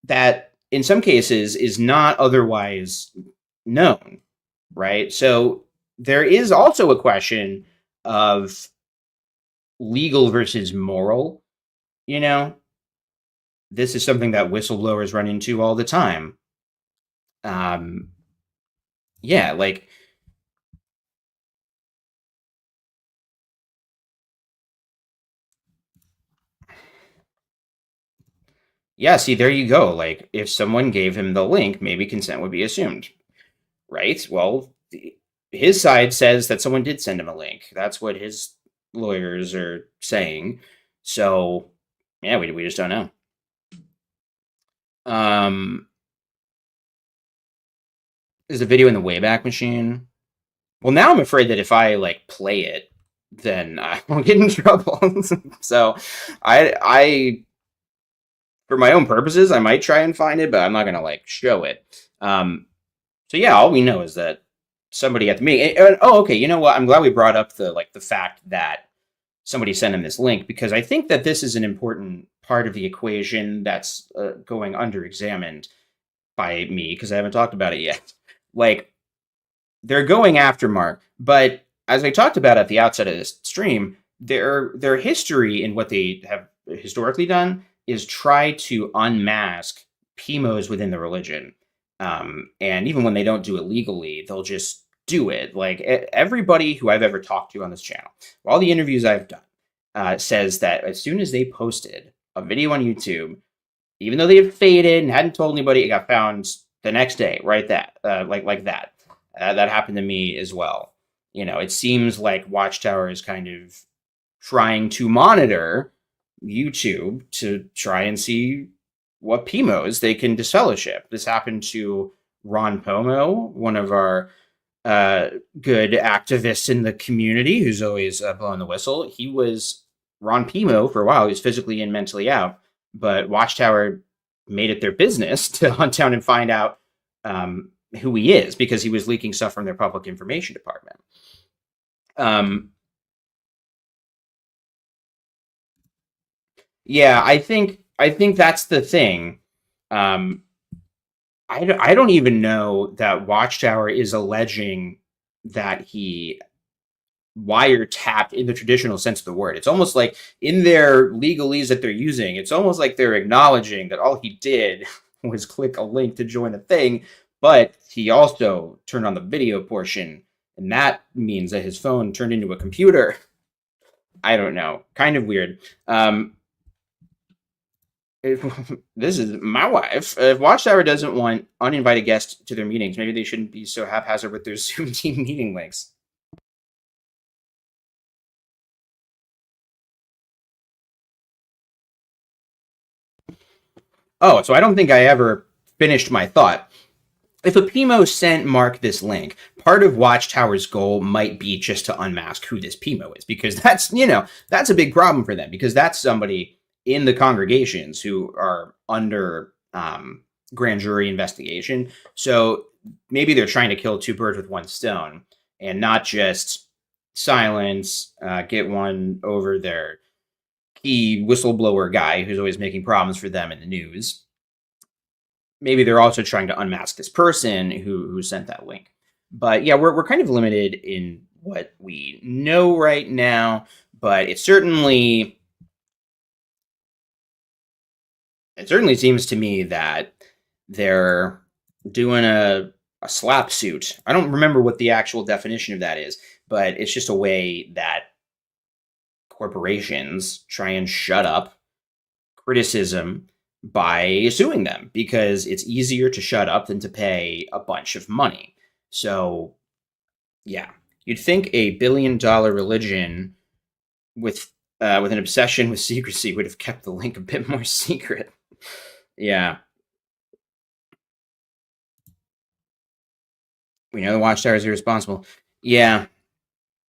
that in some cases is not otherwise known, right? So there is also a question of legal versus moral. You know, this is something that whistleblowers run into all the time. Yeah, like, yeah, see, there you go. Like, if someone gave him the link, maybe consent would be assumed, right? Well, his side says that someone did send him a link. That's what his lawyers are saying. So, yeah, we just don't know. There's a video in the Wayback Machine Well, now I'm afraid that if I like play it, then I won't get in trouble. So I for my own purposes, I might try and find it, but I'm not gonna like show it. So yeah, all we know is that somebody at the meeting. Oh, okay. You know what? I'm glad we brought up the fact that somebody sent him this link, because I think that this is an important part of the equation that's going under examined by me because I haven't talked about it yet. Like, they're going after Mark, but as I talked about at the outset of this stream, their history in what they have historically done is try to unmask PMOs within the religion. And even when they don't do it legally, they'll just do it. Like, everybody who I've ever talked to on this channel, all the interviews I've done, says that as soon as they posted a video on YouTube, even though they had faded and hadn't told anybody, it got found the next day, right? Like that. That happened to me as well. You know, it seems like Watchtower is kind of trying to monitor YouTube to try and see what PMOs they can disfellowship. This happened to Ron Pomo, one of our good activists in the community who's always blowing the whistle. He was Ron Pimo for a while. He was physically and mentally out, but Watchtower made it their business to hunt down and find out who he is, because he was leaking stuff from their public information department. Yeah, I think that's the thing. I don't even know that Watchtower is alleging that he wiretapped in the traditional sense of the word. It's almost like in their legalese that they're using, it's almost like they're acknowledging that all he did was click a link to join a thing, but he also turned on the video portion, and that means that his phone turned into a computer. I don't know. Kind of weird. This is my wife. If Watchtower doesn't want uninvited guests to their meetings, maybe they shouldn't be so haphazard with their Zoom team meeting links. Oh, so I don't think I ever finished my thought. If a PMO sent Mark this link, part of Watchtower's goal might be just to unmask who this PMO is, because that's, that's a big problem for them, because that's somebody in the congregations who are under grand jury investigation. So maybe they're trying to kill two birds with one stone and not just silence, get one over their key whistleblower guy who's always making problems for them in the news. Maybe they're also trying to unmask this person who sent that link. But yeah, we're kind of limited in what we know right now, but it certainly seems to me that they're doing a slap suit. I don't remember what the actual definition of that is, but it's just a way that corporations try and shut up criticism by suing them, because it's easier to shut up than to pay a bunch of money. So yeah, you'd think a $1 billion religion with an obsession with secrecy would have kept the link a bit more secret. Yeah. We know the Watchtower is irresponsible. Yeah.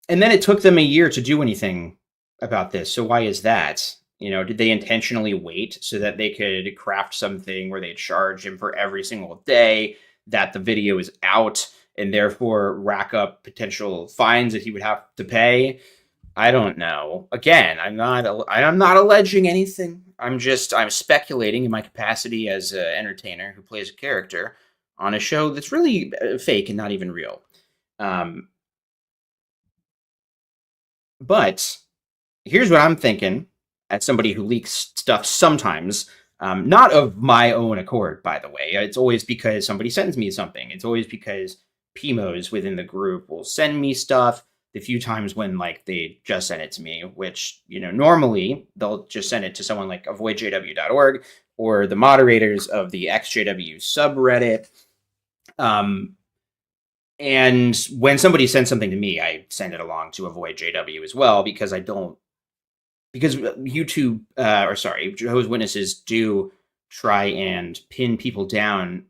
And then it took them a year to do anything about this. So why is that? Did they intentionally wait so that they could craft something where they charge him for every single day that the video is out, and therefore rack up potential fines that he would have to pay? I don't know. Again, I'm not alleging anything. I'm speculating in my capacity as an entertainer who plays a character on a show that's really fake and not even real. But here's what I'm thinking, as somebody who leaks stuff sometimes, not of my own accord, by the way. It's always because somebody sends me something. It's always because PMOs within the group will send me stuff. The few times when they just send it to me, which, normally they'll just send it to someone like avoidjw.org or the moderators of the XJW subreddit. And when somebody sends something to me, I send it along to Avoid JW as well, because YouTube, Jehovah's Witnesses do try and pin people down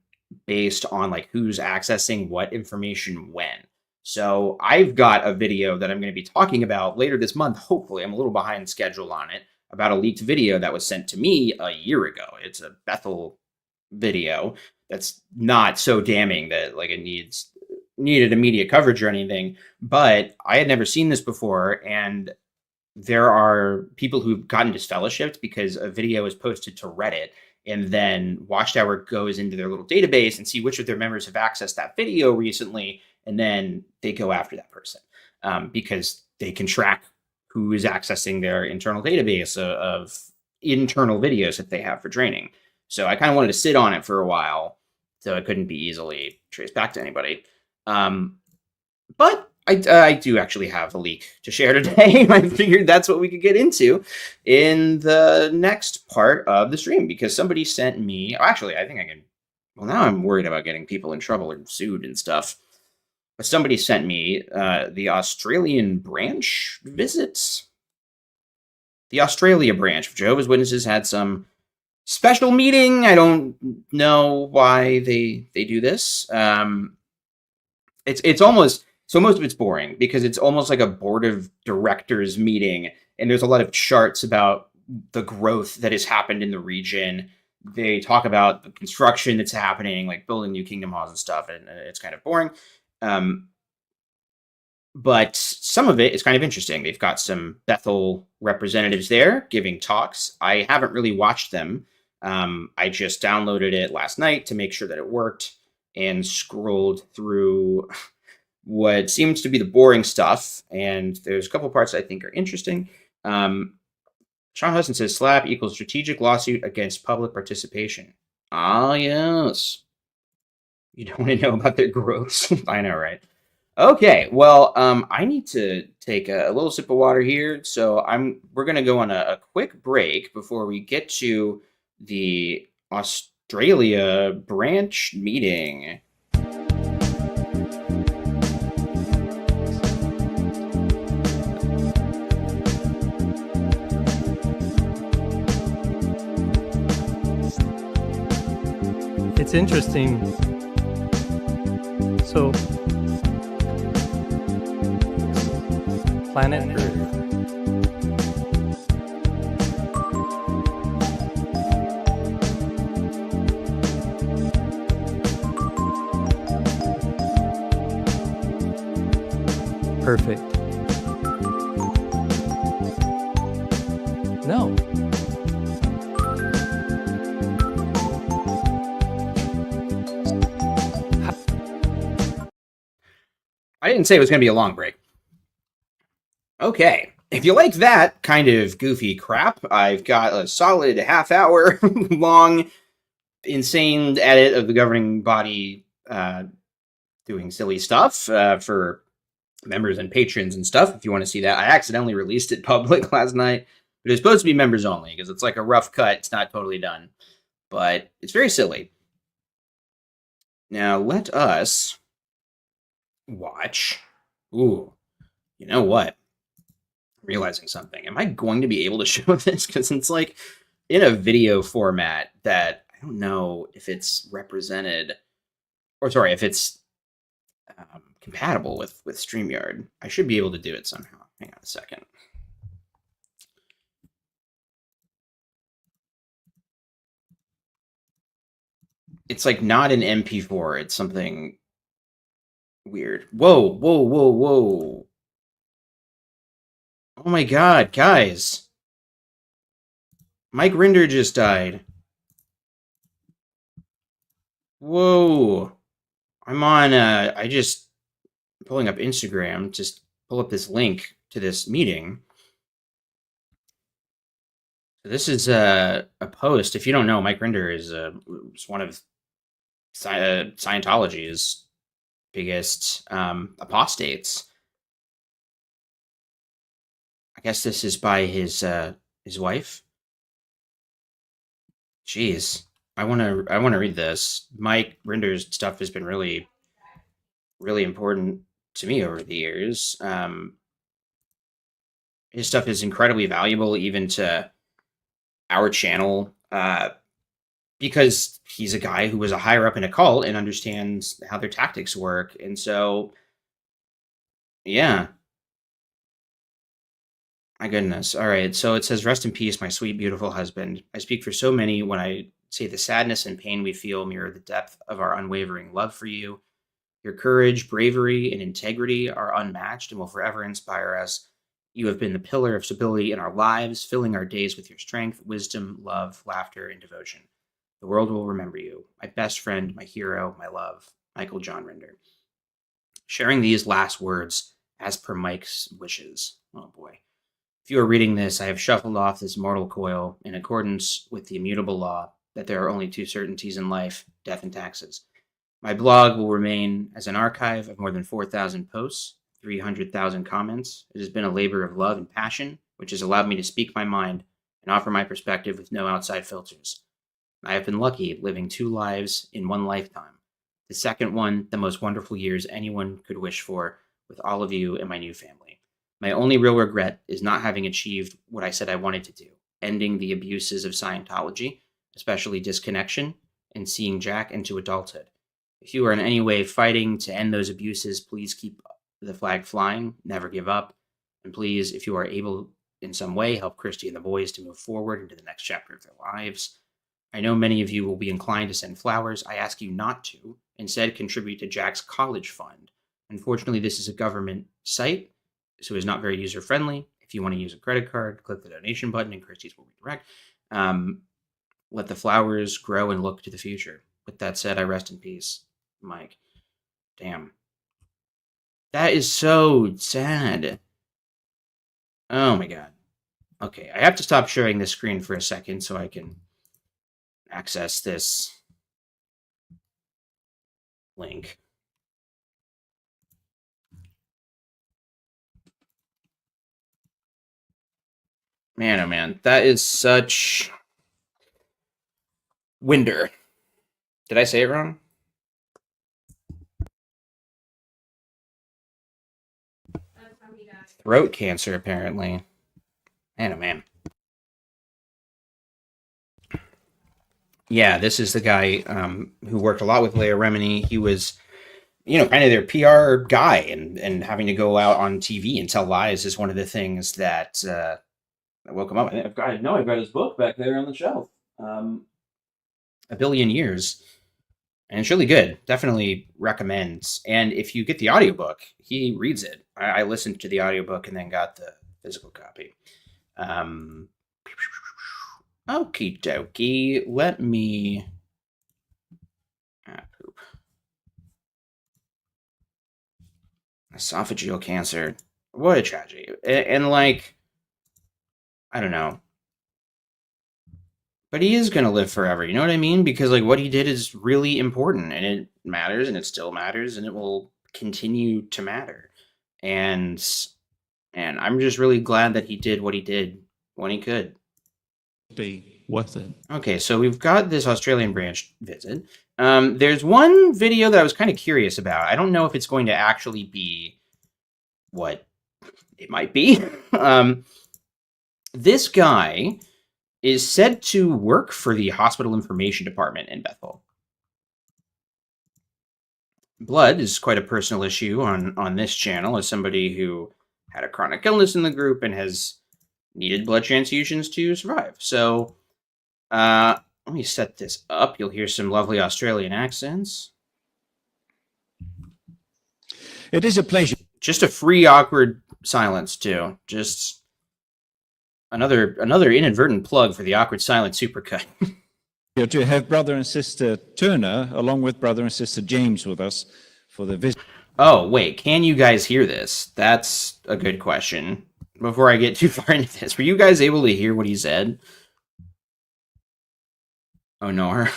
based on who's accessing what information when. So I've got a video that I'm going to be talking about later this month. Hopefully, I'm a little behind schedule on it, about a leaked video that was sent to me a year ago. It's a Bethel video that's not so damning that like it needed immediate coverage or anything. But I had never seen this before, and there are people who've gotten disfellowshipped because a video is posted to Reddit, and then Watchtower goes into their little database and see which of their members have accessed that video recently, and then they go after that person because they can track who is accessing their internal database of internal videos that they have for training. So I kind of wanted to sit on it for a while, so it couldn't be easily traced back to anybody. But I do actually have a leak to share today. I figured that's what we could get into in the next part of the stream, because somebody sent me. Actually, I think I can. Well, now I'm worried about getting people in trouble and sued and stuff. But somebody sent me the Australian branch visits. The Australia branch of Jehovah's Witnesses had some special meeting. I don't know why they do this. It's almost. So most of it's boring because it's almost like a board of directors meeting, and there's a lot of charts about the growth that has happened in the region. They talk about the construction that's happening, like building new kingdom halls and stuff, and it's kind of boring. But some of it is kind of interesting. They've got some Bethel representatives there giving talks. I haven't really watched them. I just downloaded it last night to make sure that it worked and scrolled through what seems to be the boring stuff, and there's a couple parts I think are interesting. Sean Hudson says SLAP equals strategic lawsuit against public participation. Ah, yes. You don't want to know about their growths. I know, right? Okay, well, I need to take a little sip of water here, so we're gonna go on a quick break before we get to the Australia branch meeting. It's interesting. So, planet Earth. Perfect. No. I didn't say it was going to be a long break. Okay, if you like that kind of goofy crap, I've got a solid half-hour long, insane edit of the governing body doing silly stuff for members and patrons and stuff. If you want to see that, I accidentally released it public last night, but it's supposed to be members only because it's like a rough cut. It's not totally done, but it's very silly. Now let us watch. Ooh, you know what? I'm realizing something. Am I going to be able to show this? Because it's like in a video format that I don't know if it's represented, or sorry, if it's compatible with StreamYard. I should be able to do it somehow. Hang on a second. It's like not an MP4. It's something weird. Whoa, whoa, whoa, whoa. Oh my god, guys. Mike Rinder just died. Whoa. I'm on, I just, pulling up Instagram, just pull up this link to this meeting. This is a post. If you don't know, Mike Rinder is one of Scientology's biggest apostates. I guess this is by his wife. Jeez, I want to read this. Mike Rinder's stuff has been really, really important to me over the years. His stuff is incredibly valuable even to our channel because he's a guy who was a higher up in a cult and understands how their tactics work. And so Yeah. My goodness. All right. So it says, "Rest in peace, my sweet, beautiful husband. I speak for so many when I say the sadness and pain we feel mirror the depth of our unwavering love for you. Your courage, bravery, and integrity are unmatched and will forever inspire us. You have been the pillar of stability in our lives, filling our days with your strength, wisdom, love, laughter, and devotion. The world will remember you. My best friend, my hero, my love, Michael John Rinder." Sharing these last words as per Mike's wishes. Oh boy. If you are reading this, I have shuffled off this mortal coil in accordance with the immutable law that there are only two certainties in life: death and taxes. My blog will remain as an archive of more than 4,000 posts, 300,000 comments. It has been a labor of love and passion, which has allowed me to speak my mind and offer my perspective with no outside filters. I have been lucky living two lives in one lifetime. The second one, the most wonderful years anyone could wish for, with all of you and my new family. My only real regret is not having achieved what I said I wanted to do: ending the abuses of Scientology, especially disconnection, and seeing Jack into adulthood. If you are in any way fighting to end those abuses, please keep the flag flying, never give up, and please, if you are able in some way, help Christy and the boys to move forward into the next chapter of their lives. I know many of you will be inclined to send flowers. I ask you not to. Instead, contribute to Jack's college fund. Unfortunately, this is a government site, so it's not very user-friendly. If you want to use a credit card, click the donation button and Christie's will redirect. Let the flowers grow and look to the future. With that said, I rest in peace, Mike. Damn. That is so sad. Oh my god. Okay, I have to stop sharing this screen for a second so I can access this link. Man, oh man, that is such Winder. Did I say it wrong? Throat cancer, apparently. Man, oh man. Yeah, this is the guy who worked a lot with Leah Remini. He was, kind of their PR guy, and having to go out on TV and tell lies is one of the things that woke him up. I've got his book back there on the shelf. A Billion Years. And it's really good. Definitely recommend. And if you get the audiobook, he reads it. I listened to the audiobook and then got the physical copy. Okie dokie. Let me. Poop. Esophageal cancer. What a tragedy. And like, I don't know. But he is going to live forever. You know what I mean? Because like what he did is really important, and it matters, and it still matters, and it will continue to matter. And I'm just really glad that he did what he did when he could. Be worth it. Okay, so we've got this Australian branch visit. There's one video that I was kind of curious about. I don't know if it's going to actually be what it might be. This guy is said to work for the hospital information department in Bethel. Blood is quite a personal issue on this channel, as somebody who had a chronic illness in the group and has needed blood transfusions to survive. So let me set this up. You'll hear some lovely Australian accents. It is a pleasure. Just a free awkward silence too. Just another inadvertent plug for the awkward silence supercut. To have brother and sister Turner, along with brother and sister James, with us for the visit. Oh, wait, can you guys hear this? That's a good question. Before I get too far into this, were you guys able to hear what he said? Oh, no.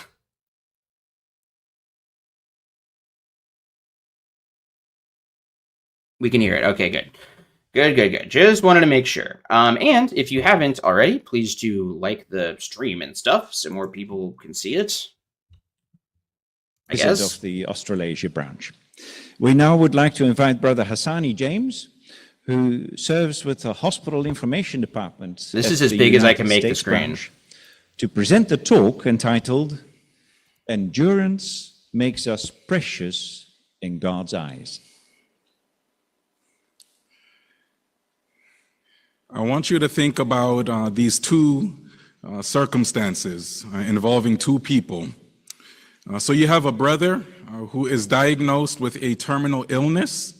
We can hear it. Okay, good. Good. Just wanted to make sure. And if you haven't already, please do like the stream and stuff so more people can see it. I guess. Of the Australasia branch. We now would like to invite Brother Hassani James, who serves with the Hospital Information Department. This is as big as I can make the screen. Branch, to present the talk entitled, "Endurance Makes Us Precious in God's Eyes." I want you to think about these two circumstances involving two people. So you have a brother who is diagnosed with a terminal illness,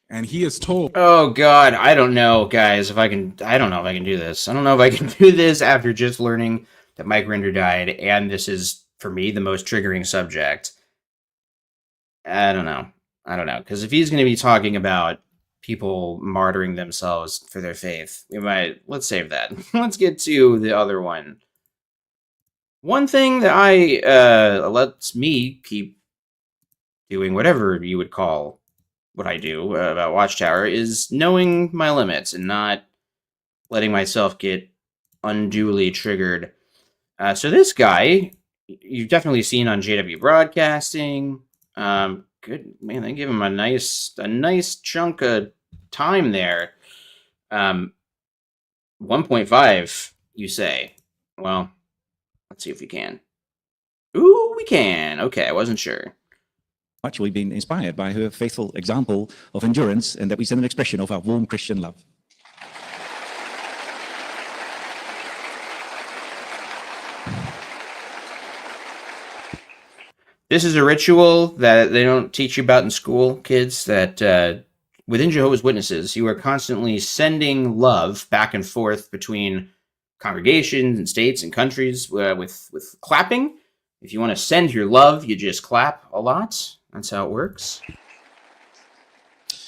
and he is told. Oh God, I don't know, guys. If I can, I don't know if I can do this. I don't know if I can do this after just learning that Mike Rinder died, and this is for me the most triggering subject. I don't know. Because if he's going to be talking about people martyring themselves for their faith, let's save that. Let's get to the other one. One thing that lets me keep doing whatever you would call what I do about Watchtower is knowing my limits and not letting myself get unduly triggered. So this guy, you've definitely seen on JW Broadcasting. Good man, they give him a nice chunk of time there. 1.5, you say? Well, let's see if we can. Ooh, we can. Okay, I wasn't sure. Actually been inspired by her faithful example of endurance, and that we send an expression of our warm Christian love. This is a ritual that they don't teach you about in school, kids, that within Jehovah's Witnesses, you are constantly sending love back and forth between congregations and states and countries with clapping. If you want to send your love, you just clap a lot. That's how it works.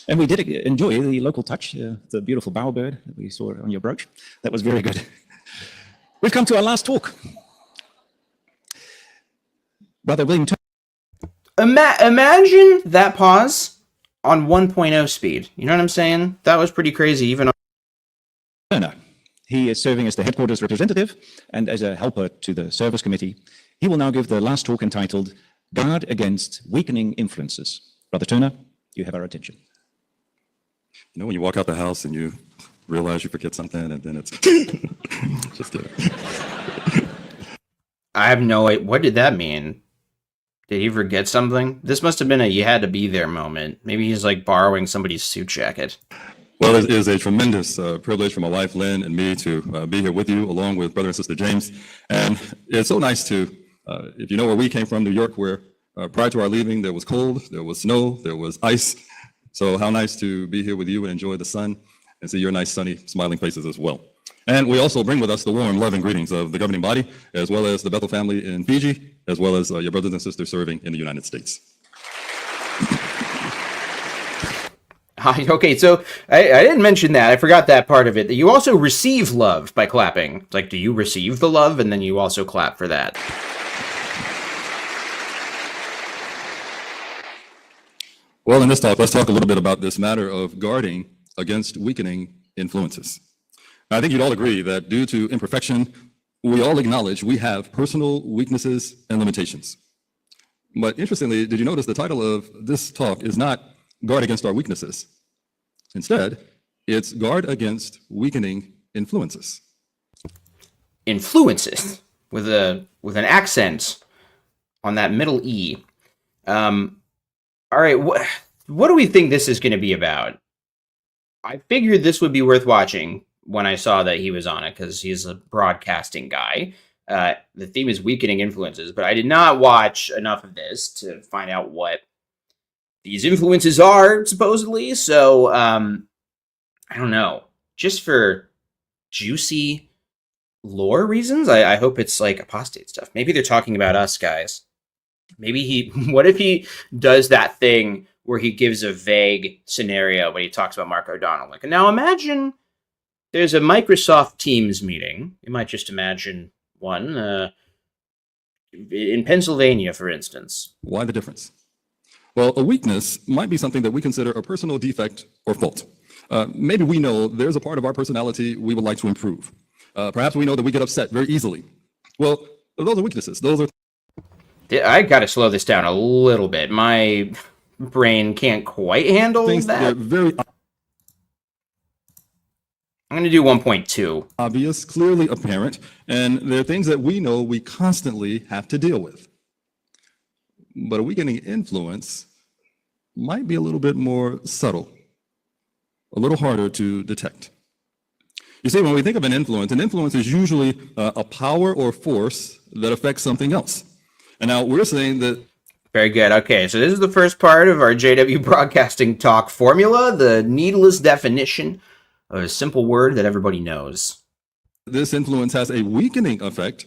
And we did enjoy the local touch, the beautiful bowerbird that we saw on your brooch. That was very good. We've come to our last talk. Brother William Imagine that pause on 1.0 speed. You know what I'm saying? That was pretty crazy, even on Turner. He is serving as the headquarters representative and as a helper to the service committee. He will now give the last talk entitled Guard Against Weakening Influences. Brother Turner, you have our attention. You know when you walk out the house and you realize you forget something and then it's just kidding. I have no idea. What did that mean? Did he forget something? This must have been a you had to be there moment. Maybe he's like borrowing somebody's suit jacket. Well, it is a tremendous privilege for my wife, Lynn, and me to be here with you, along with brother and sister James. And it's so nice to, if you know where we came from, New York, where prior to our leaving, there was cold, there was snow, there was ice. So how nice to be here with you and enjoy the sun and see your nice, sunny, smiling faces as well. And we also bring with us the warm love and greetings of the governing body, as well as the Bethel family in Fiji, as well as your brothers and sisters serving in the United States. Okay, so I didn't mention that. I forgot that part of it. That you also receive love by clapping. It's like, do you receive the love? And then you also clap for that. Well, in this talk, let's talk a little bit about this matter of guarding against weakening influences. Now, I think you'd all agree that due to imperfection, we all acknowledge we have personal weaknesses and limitations. But interestingly, did you notice the title of this talk is not Guard Against Our Weaknesses? Instead, it's Guard Against Weakening Influences. Influences with an accent on that middle E. All right, what do we think this is going to be about? I figured this would be worth watching when I saw that he was on it, because he's a broadcasting guy. The theme is weakening influences, but I did not watch enough of this to find out what these influences are, supposedly. So, I don't know. Just for juicy lore reasons, I hope it's like apostate stuff. Maybe they're talking about us, guys. Maybe what if he does that thing where he gives a vague scenario when he talks about Mark O'Donnell? Like, now imagine there's a Microsoft Teams meeting. You might just imagine one in Pennsylvania, for instance. Why the difference? Well, a weakness might be something that we consider a personal defect or fault. Maybe we know there's a part of our personality we would like to improve. Perhaps we know that we get upset very easily. Well, those are weaknesses. Those are. I got to slow this down a little bit. My brain can't quite handle things that. that are very I'm going to do 1.2. obvious, clearly apparent, and they're things that we know we constantly have to deal with. But a weakening influence might be a little bit more subtle, a little harder to detect. You see, when we think of an influence is usually a power or force that affects something else. And now we're saying that. Very good. Okay, so this is the first part of our JW Broadcasting Talk formula, the needless definition of a simple word that everybody knows. This influence has a weakening effect.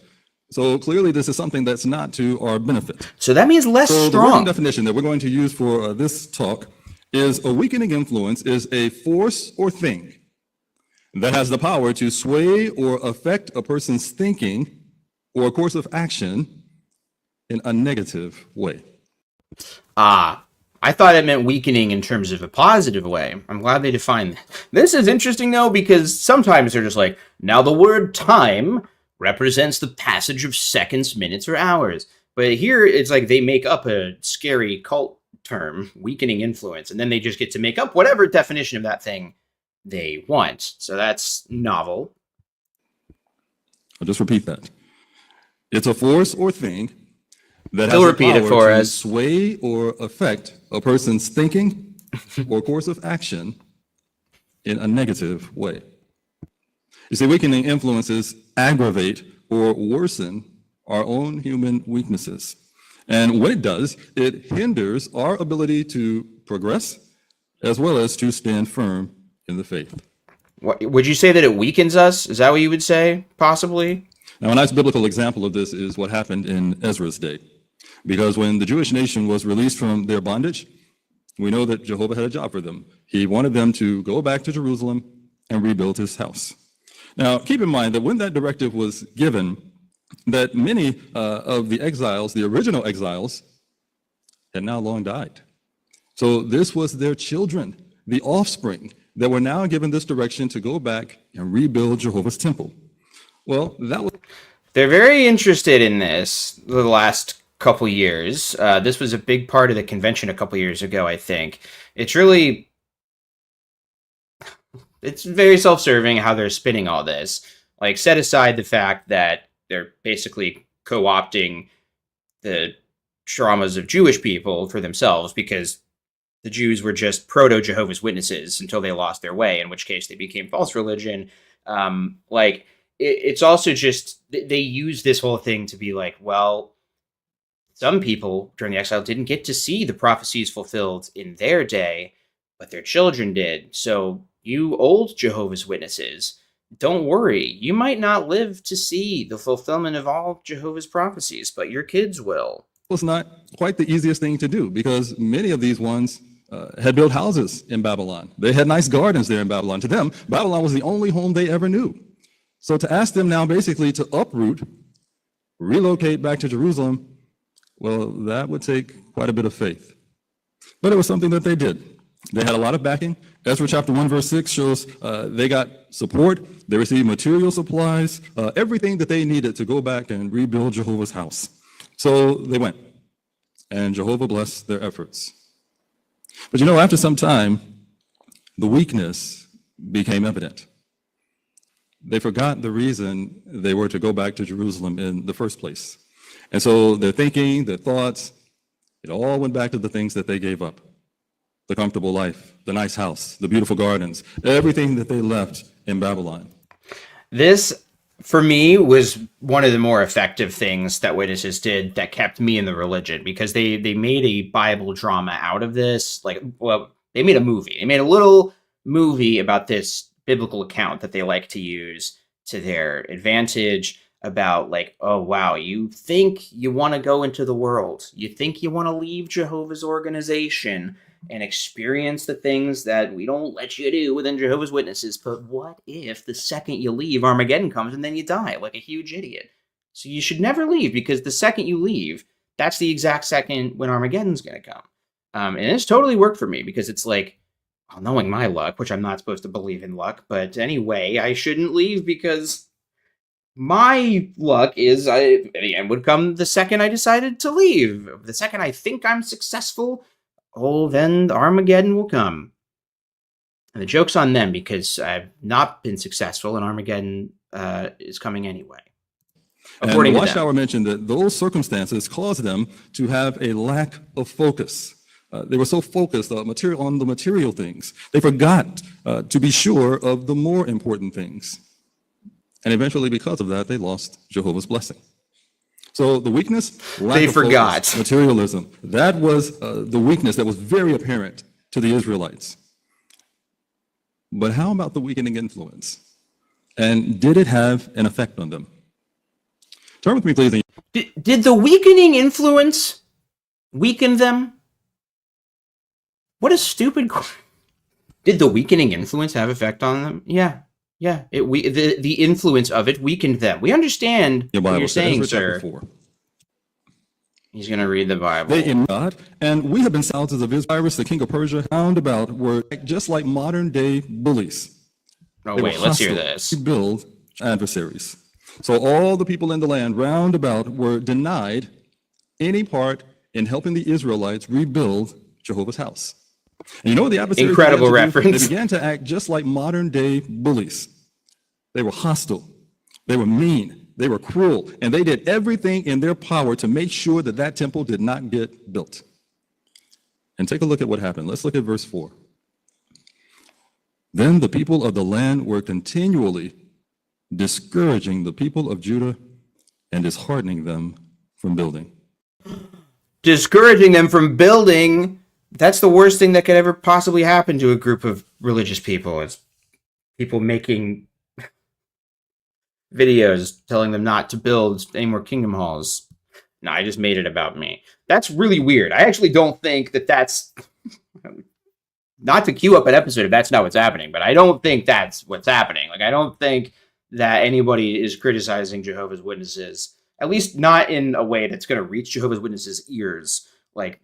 So clearly this is something that's not to our benefit. So that means less So the strong. working definition that we're going to use for this talk is a weakening influence is a force or thing that has the power to sway or affect a person's thinking or a course of action in a negative way. I thought it meant weakening in terms of a positive way. I'm glad they defined that. This is interesting, though, because sometimes they're just like, now the word time represents the passage of seconds, minutes, or hours. But here it's like they make up a scary cult term, weakening influence, and then they just get to make up whatever definition of that thing they want. So that's novel. I'll just repeat that. It's a force or thing that has He'll the repeat it power for to us. sway or affect a person's thinking or course of action in a negative way. You see, weakening influences aggravate or worsen our own human weaknesses. And what it does, it hinders our ability to progress as well as to stand firm in the faith. What, would you say that it weakens us? Is that what you would say, possibly? Now, a nice biblical example of this is what happened in Ezra's day. Because when the Jewish nation was released from their bondage, we know that Jehovah had a job for them. He wanted them to go back to Jerusalem and rebuild his house. Now, keep in mind that when that directive was given, that many of the exiles, the original exiles, had now long died. So this was their children, the offspring, that were now given this direction to go back and rebuild Jehovah's temple. Well, that was... They're very interested in this the last couple years. This was a big part of the convention a couple years ago, I think. It's very self-serving how they're spinning all this. Like, set aside the fact that they're basically co-opting the traumas of Jewish people for themselves, because the Jews were just proto-Jehovah's Witnesses until they lost their way, in which case they became false religion. It's also just, they use this whole thing to be like, well, some people during the exile didn't get to see the prophecies fulfilled in their day, but their children did. So you old Jehovah's Witnesses, don't worry. You might not live to see the fulfillment of all Jehovah's prophecies, but your kids will. It was not quite the easiest thing to do, because many of these ones had built houses in Babylon. They had nice gardens there in Babylon. To them, Babylon was the only home they ever knew. So to ask them now basically to uproot, relocate back to Jerusalem, well, that would take quite a bit of faith. But it was something that they did. They had a lot of backing. Ezra chapter 1, verse 6 shows they got support. They received material supplies, everything that they needed to go back and rebuild Jehovah's house. So they went, and Jehovah blessed their efforts. But after some time, the weakness became evident. They forgot the reason they were to go back to Jerusalem in the first place. And so their thinking, their thoughts, it all went back to the things that they gave up. The comfortable life, the nice house, the beautiful gardens, everything that they left in Babylon. This, for me, was one of the more effective things that Witnesses did that kept me in the religion, because they made a Bible drama out of this. They made a movie. They made a little movie about this biblical account that they like to use to their advantage about, like, oh, wow, you think you want to go into the world. You think you want to leave Jehovah's organization and experience the things that we don't let you do within Jehovah's Witnesses. But what if the second you leave, Armageddon comes and then you die like a huge idiot? So you should never leave, because the second you leave, that's the exact second when Armageddon's going to come. And it's totally worked for me, because it's like, well, knowing my luck, which I'm not supposed to believe in luck, but anyway, I shouldn't leave, because my luck is the end would come the second I decided to leave. The second I think I'm successful, then Armageddon will come. And the joke's on them, because I've not been successful, and Armageddon is coming anyway. According to Watchtower mentioned that those circumstances caused them to have a lack of focus. They were so focused on the material things. They forgot to be sure of the more important things. And eventually, because of that, they lost Jehovah's blessing. So the weakness, lack They of focus, forgot. materialism, that was the weakness that was very apparent to the Israelites. But how about the weakening influence? And did it have an effect on them? Turn with me, please. Did the weakening influence weaken them? What a stupid. Did the weakening influence have effect on them? Yeah. The influence of it weakened them. We understand Your what Bible you're saying, Ezra sir. chapter 4. He's going to read the Bible. They in God, and we have been thousands of Cyrus, the king of Persia, round about, were just like modern day bullies. Oh, They were wait, let's hear hostile this. to build adversaries. So all the people in the land round about were denied any part in helping the Israelites rebuild Jehovah's house. And you know what the adversaries Incredible began to do? reference. They began to act just like modern day bullies. They were hostile. They were mean. They were cruel. And they did everything in their power to make sure that that temple did not get built. And take a look at what happened. Let's look at verse 4. Then the people of the land were continually discouraging the people of Judah and disheartening them from building. Discouraging them from building. That's the worst thing that could ever possibly happen to a group of religious people. Is people making videos telling them not to build any more kingdom halls. No, I just made it about me. That's really weird. I actually don't think that that's... Not to queue up an episode if that's not what's happening, but I don't think that's what's happening. Like, I don't think that anybody is criticizing Jehovah's Witnesses, at least not in a way that's going to reach Jehovah's Witnesses' ears, like,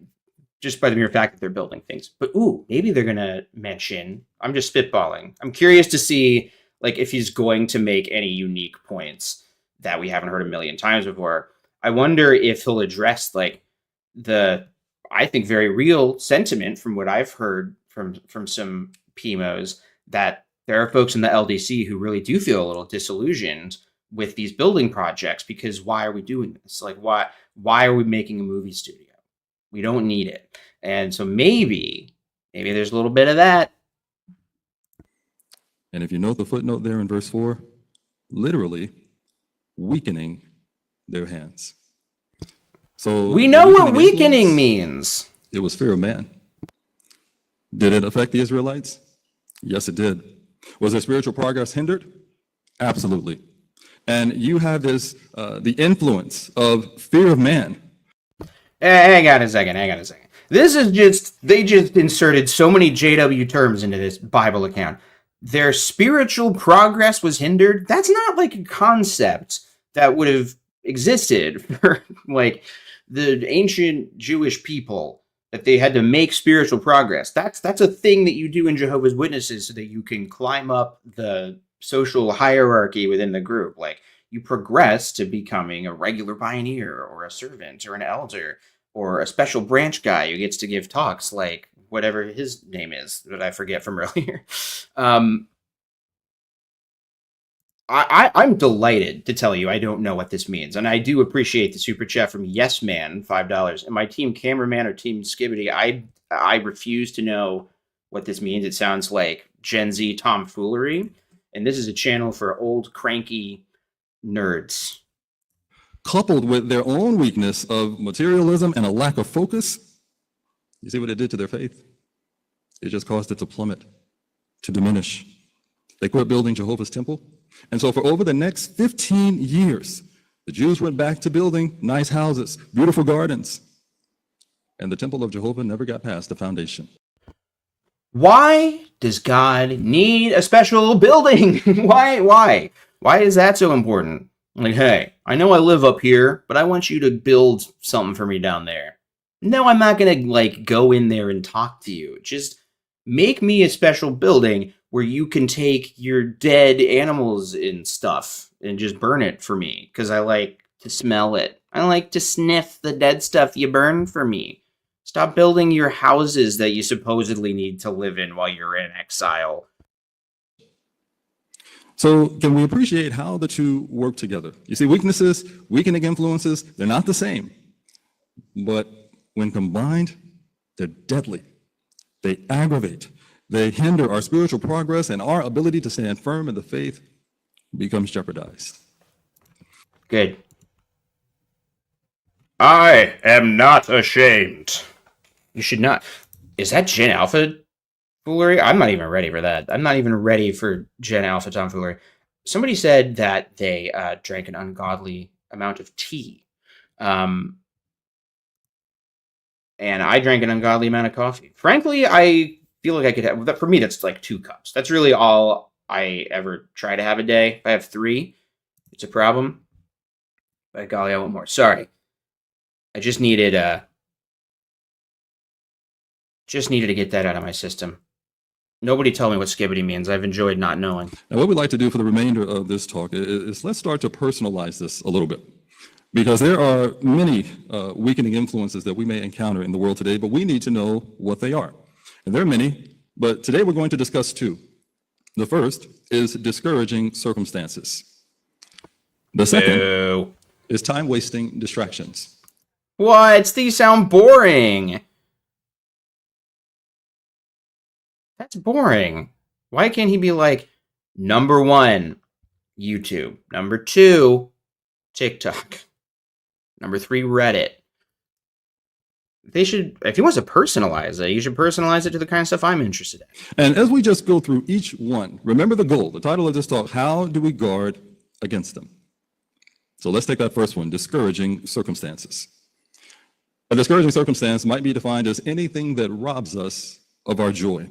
just by the mere fact that they're building things. But, ooh, maybe they're going to mention... I'm just spitballing. I'm curious to see... like if he's going to make any unique points that we haven't heard a million times before. I wonder if he'll address like the, I think, very real sentiment from what I've heard from some PMOs that there are folks in the LDC who really do feel a little disillusioned with these building projects because why are we doing this? Like why are we making a movie studio? We don't need it. And so maybe there's a little bit of that. And if you note the footnote there in verse 4, literally weakening their hands. So we know what weakening means. It was fear of man. Did it affect the Israelites? Yes, it did. Was their spiritual progress hindered? Absolutely. And you have this, the influence of fear of man. Hang on a second. This is they just inserted so many JW terms into this Bible account. Their spiritual progress was hindered. That's not like a concept that would have existed for like the ancient Jewish people, that they had to make spiritual progress. That's a thing that you do in Jehovah's Witnesses so that you can climb up the social hierarchy within the group. Like you progress to becoming a regular pioneer or a servant or an elder or a special branch guy who gets to give talks like whatever his name is that I forget from earlier. I'm delighted to tell you I don't know what this means. And I do appreciate the super chat from Yes Man, $5. And my team cameraman or team Skibbity, I refuse to know what this means. It sounds like Gen Z tomfoolery. And this is a channel for old cranky nerds. Coupled with their own weakness of materialism and a lack of focus, you see what it did to their faith? It just caused it to plummet, to diminish. They quit building Jehovah's temple. And so for over the next 15 years, the Jews went back to building nice houses, beautiful gardens. And the temple of Jehovah never got past the foundation. Why does God need a special building? Why? Why is that so important? Like, hey, I know I live up here, but I want you to build something for me down there. No, I'm not going to like go in there and talk to you. Just make me a special building where you can take your dead animals and stuff and just burn it for me because I like to smell it. I like to sniff the dead stuff you burn for me. Stop building your houses that you supposedly need to live in while you're in exile. So can we appreciate how the two work together? You see, weaknesses, weakening influences, they're not the same. But when combined, they're deadly. They aggravate. They hinder our spiritual progress and our ability to stand firm in the faith becomes jeopardized. Good. I am not ashamed. You should not. Is that Gen Alpha foolery? I'm not even ready for that. I'm not even ready for Gen Alpha tomfoolery. Somebody said that they drank an ungodly amount of tea. And I drank an ungodly amount of coffee. Frankly, I feel like I could have, for me, that's like 2 cups. That's really all I ever try to have a day. If I have 3, it's a problem. By golly, I want more. Sorry. I just needed to get that out of my system. Nobody tell me what skibbity means. I've enjoyed not knowing. Now, what we'd like to do for the remainder of this talk is let's start to personalize this a little bit. Because there are many weakening influences that we may encounter in the world today, but we need to know what they are. And there are many, but today we're going to discuss 2. The first is discouraging circumstances. The second is time-wasting distractions. What? These sound boring. That's boring. Why can't he be like, number 1, YouTube. Number 2, TikTok. Number 3, Reddit. They should, if he wants to personalize it, you should personalize it to the kind of stuff I'm interested in. And as we just go through each one, remember the goal, the title of this talk, how do we guard against them? So let's take that first one, discouraging circumstances. A discouraging circumstance might be defined as anything that robs us of our joy.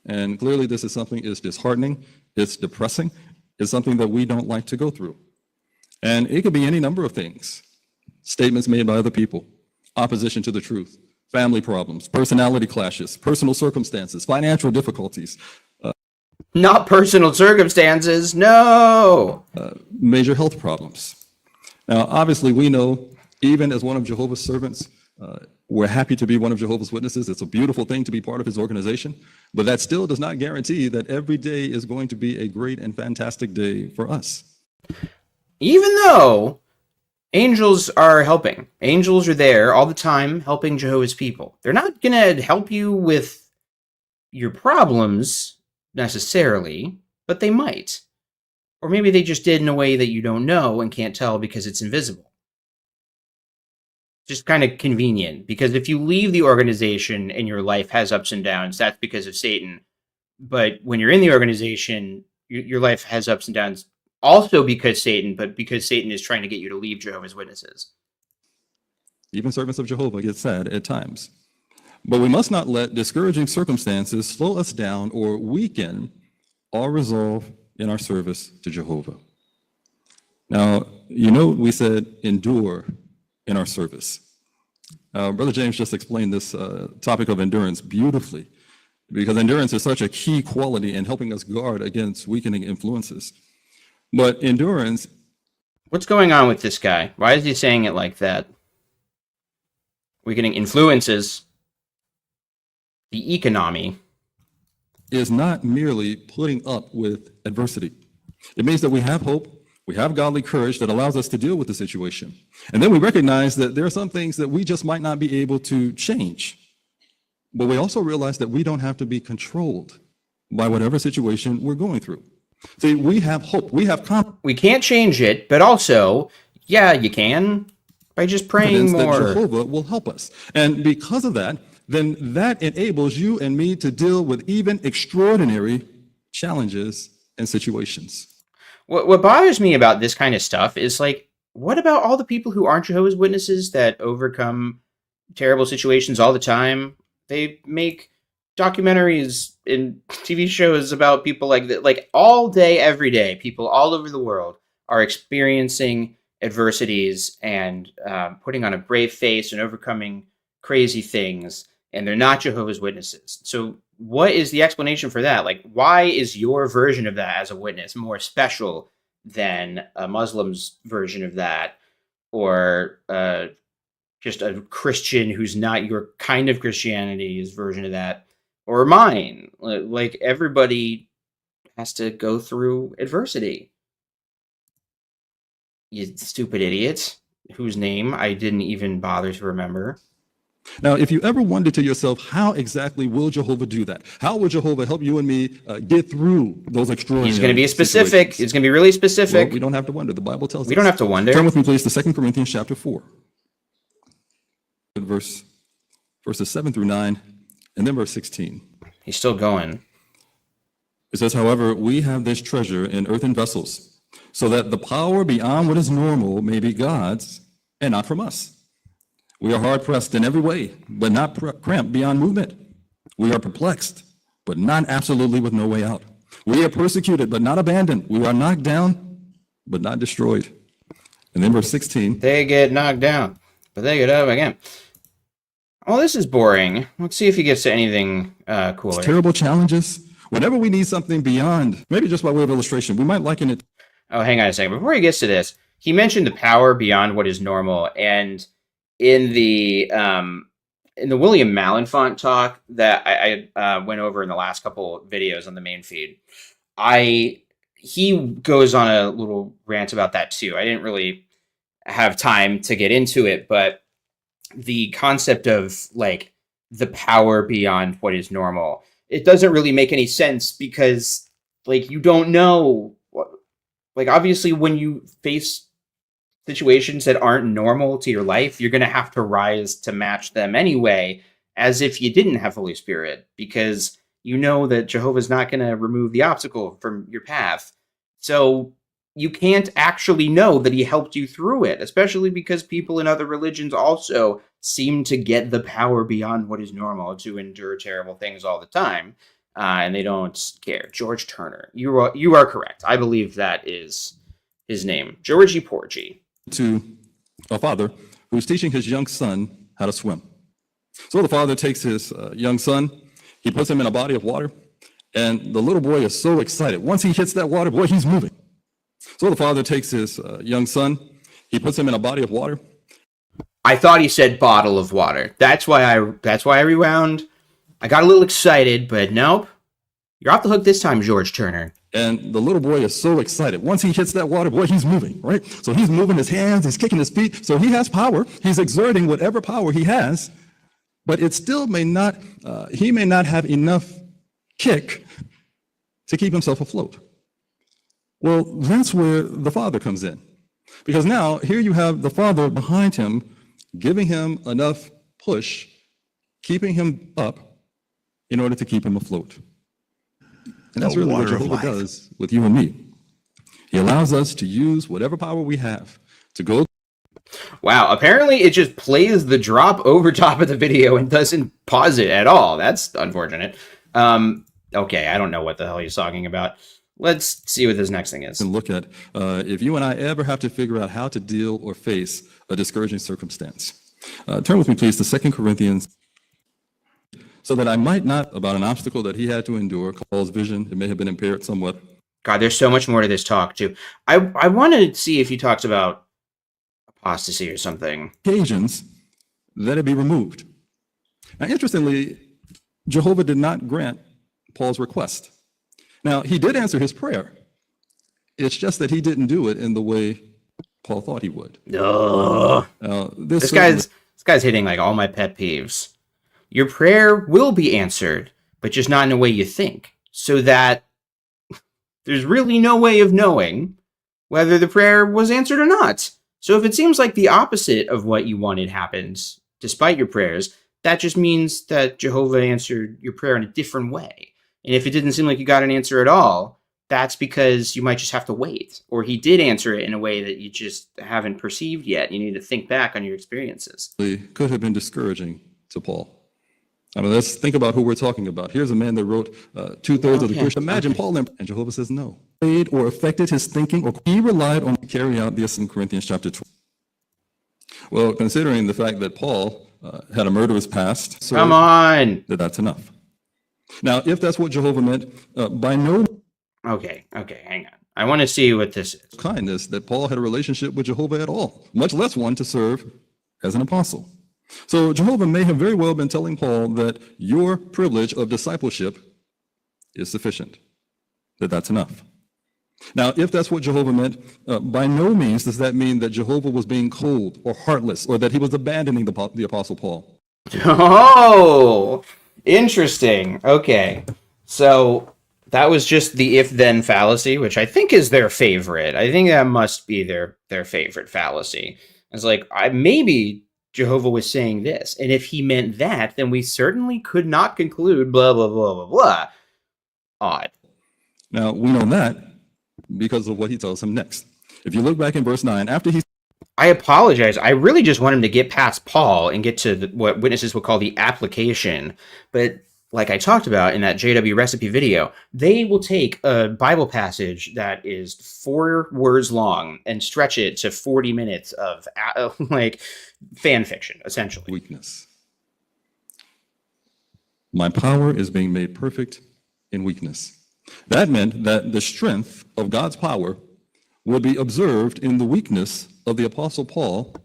And clearly this is something that's disheartening, it's depressing, it's something that we don't like to go through. And it could be any number of things. Statements made by other people, opposition to the truth, family problems, personality clashes, personal circumstances, financial difficulties. Not personal circumstances, no! Major health problems. Now, obviously, we know, even as one of Jehovah's servants, we're happy to be one of Jehovah's Witnesses. It's a beautiful thing to be part of his organization, but that still does not guarantee that every day is going to be a great and fantastic day for us. Even though angels are helping. Angels are there all the time helping Jehovah's people. They're not going to help you with your problems necessarily, but they might. Or maybe they just did in a way that you don't know and can't tell because it's invisible. Just kind of convenient, because if you leave the organization and your life has ups and downs, that's because of Satan. But when you're in the organization, your life has ups and downs also because Satan, but because Satan is trying to get you to leave Jehovah's Witnesses. Even servants of Jehovah get sad at times. But we must not let discouraging circumstances slow us down or weaken our resolve in our service to Jehovah. Now, we said endure in our service. Brother James just explained this topic of endurance beautifully, because endurance is such a key quality in helping us guard against weakening influences. But endurance... What's going on with this guy? Why is he saying it like that? Weakening influences the economy. Is not merely putting up with adversity. It means that we have hope, we have godly courage that allows us to deal with the situation. And then we recognize that there are some things that we just might not be able to change. But we also realize that we don't have to be controlled by whatever situation we're going through. See, we have hope, we have confidence. We can't change it, but also, yeah, you can, by just praying more. That Jehovah will help us. And because of that, then that enables you and me to deal with even extraordinary challenges and situations. What bothers me about this kind of stuff is, like, what about all the people who aren't Jehovah's Witnesses that overcome terrible situations all the time? They make documentaries and TV shows about people like that, like all day, every day. People all over the world are experiencing adversities and putting on a brave face and overcoming crazy things, and they're not Jehovah's Witnesses. So what is the explanation for that? Like, why is your version of that as a witness more special than a Muslim's version of that, or just a Christian who's not your kind of Christianity's version of that, or mine? Like, everybody has to go through adversity. You stupid idiot, whose name I didn't even bother to remember. Now, if you ever wonder to yourself, how exactly will Jehovah do that? How will Jehovah help you and me get through those extraordinary He's going to be specific. situations? It's going to be really specific. Well, we don't have to wonder. The Bible tells us. We don't have to wonder. Turn with me, please, to 2 Corinthians chapter 4. Verses 7 through 9, and then verse 16. He's still going. It says, however, we have this treasure in earthen vessels, so that the power beyond what is normal may be God's and not from us. We are hard pressed in every way, but not cramped beyond movement. We are perplexed, but not absolutely with no way out. We are persecuted, but not abandoned. We are knocked down, but not destroyed. And then verse 16. They get knocked down, but they get up again. Oh, this is boring. Let's see if he gets to anything cooler. Terrible challenges. Whenever we need something beyond, maybe just by way of illustration, we might liken it. Oh, hang on a second. Before he gets to this, he mentioned the power beyond what is normal, and in the William Malenfant talk that I went over in the last couple videos on the main feed, he goes on a little rant about that too. I didn't really have time to get into it, but the concept of like the power beyond what is normal, it doesn't really make any sense because like you don't know what, like obviously when you face situations that aren't normal to your life, you're going to have to rise to match them anyway, as if you didn't have Holy Spirit, because you know that Jehovah's not going to remove the obstacle from your path. So you can't actually know that he helped you through it, especially because people in other religions also seem to get the power beyond what is normal to endure terrible things all the time, and they don't care. George Turner, you are correct. I believe that is his name, Georgie Porgy. To a father who's teaching his young son how to swim. So the father takes his young son, he puts him in a body of water, and the little boy is so excited. Once he hits that water, boy, he's moving. So the father takes his young son, he puts him in a body of water. I thought he said bottle of water. That's why I rewound. I got a little excited, but nope. You're off the hook this time, George Turner. And the little boy is so excited. Once he hits that water, boy, he's moving, right? So he's moving his hands, he's kicking his feet. So he has power. He's exerting whatever power he has, but it still may not, he may not have enough kick to keep himself afloat. Well, that's where the father comes in. Because now, here you have the father behind him, giving him enough push, keeping him up in order to keep him afloat. And that's really what Jehovah does with you and me. He allows us to use whatever power we have to go. Wow, apparently it just plays the drop over top of the video and doesn't pause it at all. That's unfortunate. Okay, I don't know what the hell he's talking about. Let's see what this next thing is. And look at if you and I ever have to figure out how to deal or face a discouraging circumstance. Turn with me, please, to 2 Corinthians. So that I might not, about an obstacle that he had to endure, Paul's vision, it may have been impaired somewhat. God, there's so much more to this talk, too. I wanted to see if he talks about apostasy or something. Occasions that it be removed. Now, interestingly, Jehovah did not grant Paul's request. Now, he did answer his prayer. It's just that he didn't do it in the way Paul thought he would. This guy's hitting like all my pet peeves. Your prayer will be answered, but just not in a way you think, so that there's really no way of knowing whether the prayer was answered or not. So if it seems like the opposite of what you wanted happens, despite your prayers, that just means that Jehovah answered your prayer in a different way. And if it didn't seem like you got an answer at all, that's because you might just have to wait. Or he did answer it in a way that you just haven't perceived yet. You need to think back on your experiences. It could have been discouraging to Paul. I mean, let's think about who we're talking about. Here's a man that wrote 2/3 of the Christian. Imagine Paul and Jehovah says no. Or affected his thinking, or he relied on to carry out this in Corinthians chapter 12. Well, considering the fact that Paul had a murderous past, so come on, that's enough. Now, if that's what Jehovah meant, by no okay, hang on. I want to see what this is. Kindness that Paul had a relationship with Jehovah at all, much less one to serve as an apostle. So Jehovah may have very well been telling Paul that your privilege of discipleship is sufficient, that's enough. Now, if that's what Jehovah meant, by no means does that mean that Jehovah was being cold or heartless, or that he was abandoning the Apostle Paul. Oh, interesting. Okay. So that was just the if then fallacy, which I think is their favorite. I think that must be their favorite fallacy. It's like maybe Jehovah was saying this, and if he meant that, then we certainly could not conclude blah blah blah blah blah. Odd. Now, we know that because of what he tells him next. If you look back in verse 9, after he I apologize. I really just want him to get past Paul and get to what witnesses would call the application. But like I talked about in that JW recipe video, they will take a Bible passage that is 4 words long and stretch it to 40 minutes of like fan fiction, essentially. weakness. My power is being made perfect in weakness. That meant that the strength of God's power would be observed in the weakness of the Apostle Paul,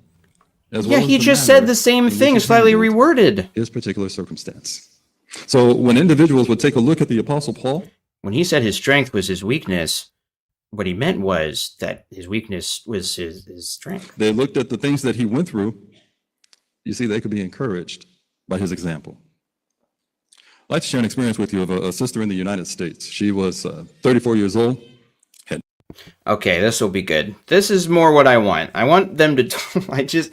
as well Yeah, as he the just manner said the same in which thing, he slightly handled reworded. his particular circumstance. So when individuals would take a look at the Apostle Paul, When he said his strength was his weakness, what he meant was that his weakness was his strength. they looked at the things that he went through. You see, they could be encouraged by his example. I'd like to share an experience with you of a sister in the United States. She was 34 years old. Okay, this will be good. This is more what I want. I want them to.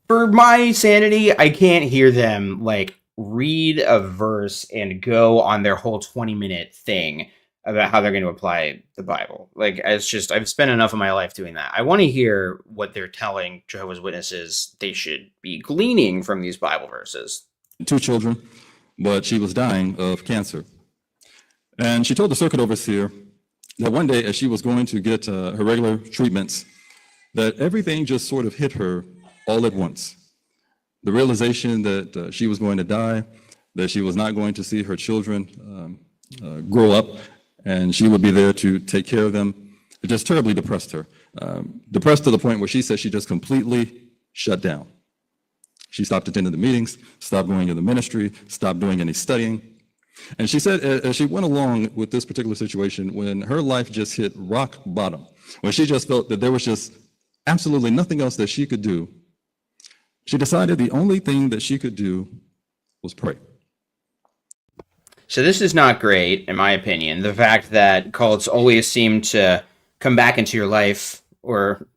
For my sanity, I can't hear them like read a verse and go on their whole 20-minute thing about how they're going to apply the Bible. Like, it's just, I've spent enough of my life doing that. I want to hear what they're telling Jehovah's Witnesses they should be gleaning from these Bible verses. 2 children, but she was dying of cancer. And she told the circuit overseer that one day as she was going to get her regular treatments, that everything just sort of hit her all at once. The realization that she was going to die, that she was not going to see her children grow up, and she would be there to take care of them, it just terribly depressed her. Depressed to the point where she said she just completely shut down. She stopped attending the meetings, stopped going to the ministry, stopped doing any studying. And she said as she went along with this particular situation, when her life just hit rock bottom, when she just felt that there was just absolutely nothing else that she could do, she decided the only thing that she could do was pray. So this is not great, in my opinion. The fact that cults always seem to come back into your life or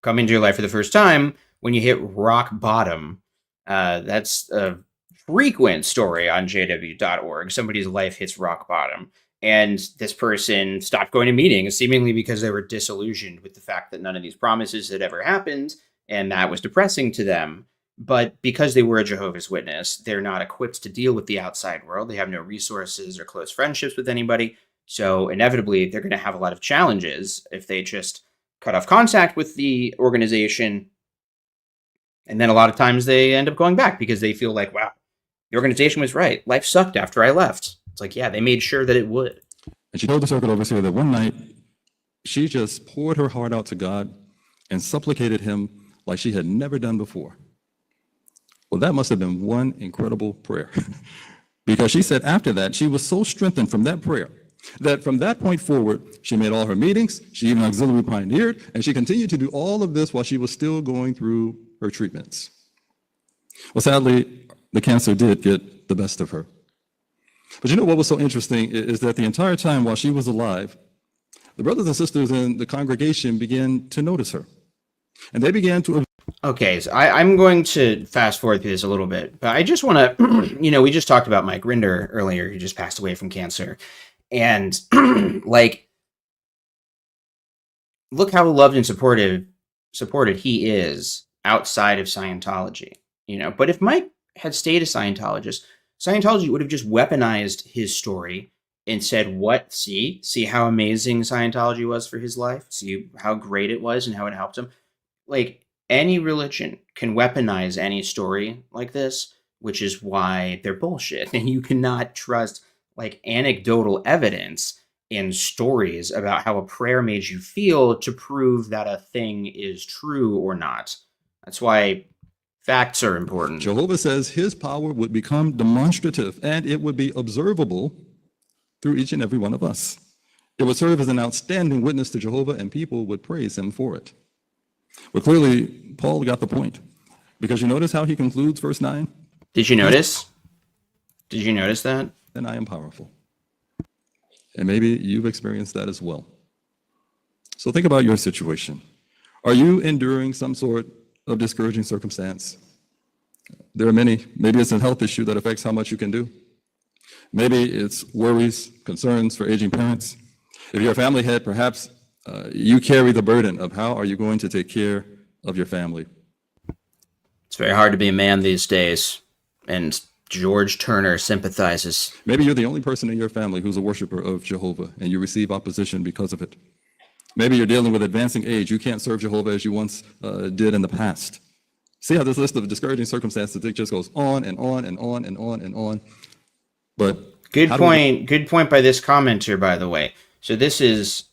come into your life for the first time when you hit rock bottom. That's a frequent story on jw.org. Somebody's life hits rock bottom. And this person stopped going to meetings, seemingly because they were disillusioned with the fact that none of these promises had ever happened, and that was depressing to them. But because they were a Jehovah's Witness, they're not equipped to deal with the outside world. They have no resources or close friendships with anybody. So inevitably, they're going to have a lot of challenges if they just cut off contact with the organization. And then a lot of times they end up going back because they feel like, wow, the organization was right. Life sucked after I left. It's like, yeah, they made sure that it would. And she told the circuit overseer that one night she just poured her heart out to God and supplicated him like she had never done before. Well, that must have been one incredible prayer. Because she said after that, she was so strengthened from that prayer that from that point forward, she made all her meetings, she even auxiliary pioneered, and she continued to do all of this while she was still going through her treatments. Well, sadly, the cancer did get the best of her. But you know what was so interesting is that the entire time while she was alive, the brothers and sisters in the congregation began to notice her. And they began to... Okay, so I'm going to fast forward through this a little bit, but I just want to, we just talked about Mike Rinder earlier, who just passed away from cancer. And like, look how loved and supported he is outside of Scientology, But if Mike had stayed a Scientologist, Scientology would have just weaponized his story and said, what, see how amazing Scientology was for his life? See how great it was and how it helped him? Like, any religion can weaponize any story like this, which is why they're bullshit. And you cannot trust like anecdotal evidence in stories about how a prayer made you feel to prove that a thing is true or not. That's why facts are important. Jehovah says his power would become demonstrative and it would be observable through each and every one of us. It would serve as an outstanding witness to Jehovah and people would praise him for it. But clearly, Paul got the point. Because you notice how he concludes verse 9? Did you notice? Did you notice that? Then I am powerful. And maybe you've experienced that as well. So think about your situation. Are you enduring some sort of discouraging circumstance? There are many. Maybe it's a health issue that affects how much you can do. Maybe it's worries, concerns for aging parents. If you're a family head, perhaps you carry the burden of how are you going to take care of your family. It's very hard to be a man these days, and George Turner sympathizes. Maybe you're the only person in your family who's a worshiper of Jehovah, and you receive opposition because of it. Maybe you're dealing with advancing age. You can't serve Jehovah as you once did in the past. See how this list of discouraging circumstances, it just goes on and on and on and on and on. But good point. Good point by this commenter, by the way. So this is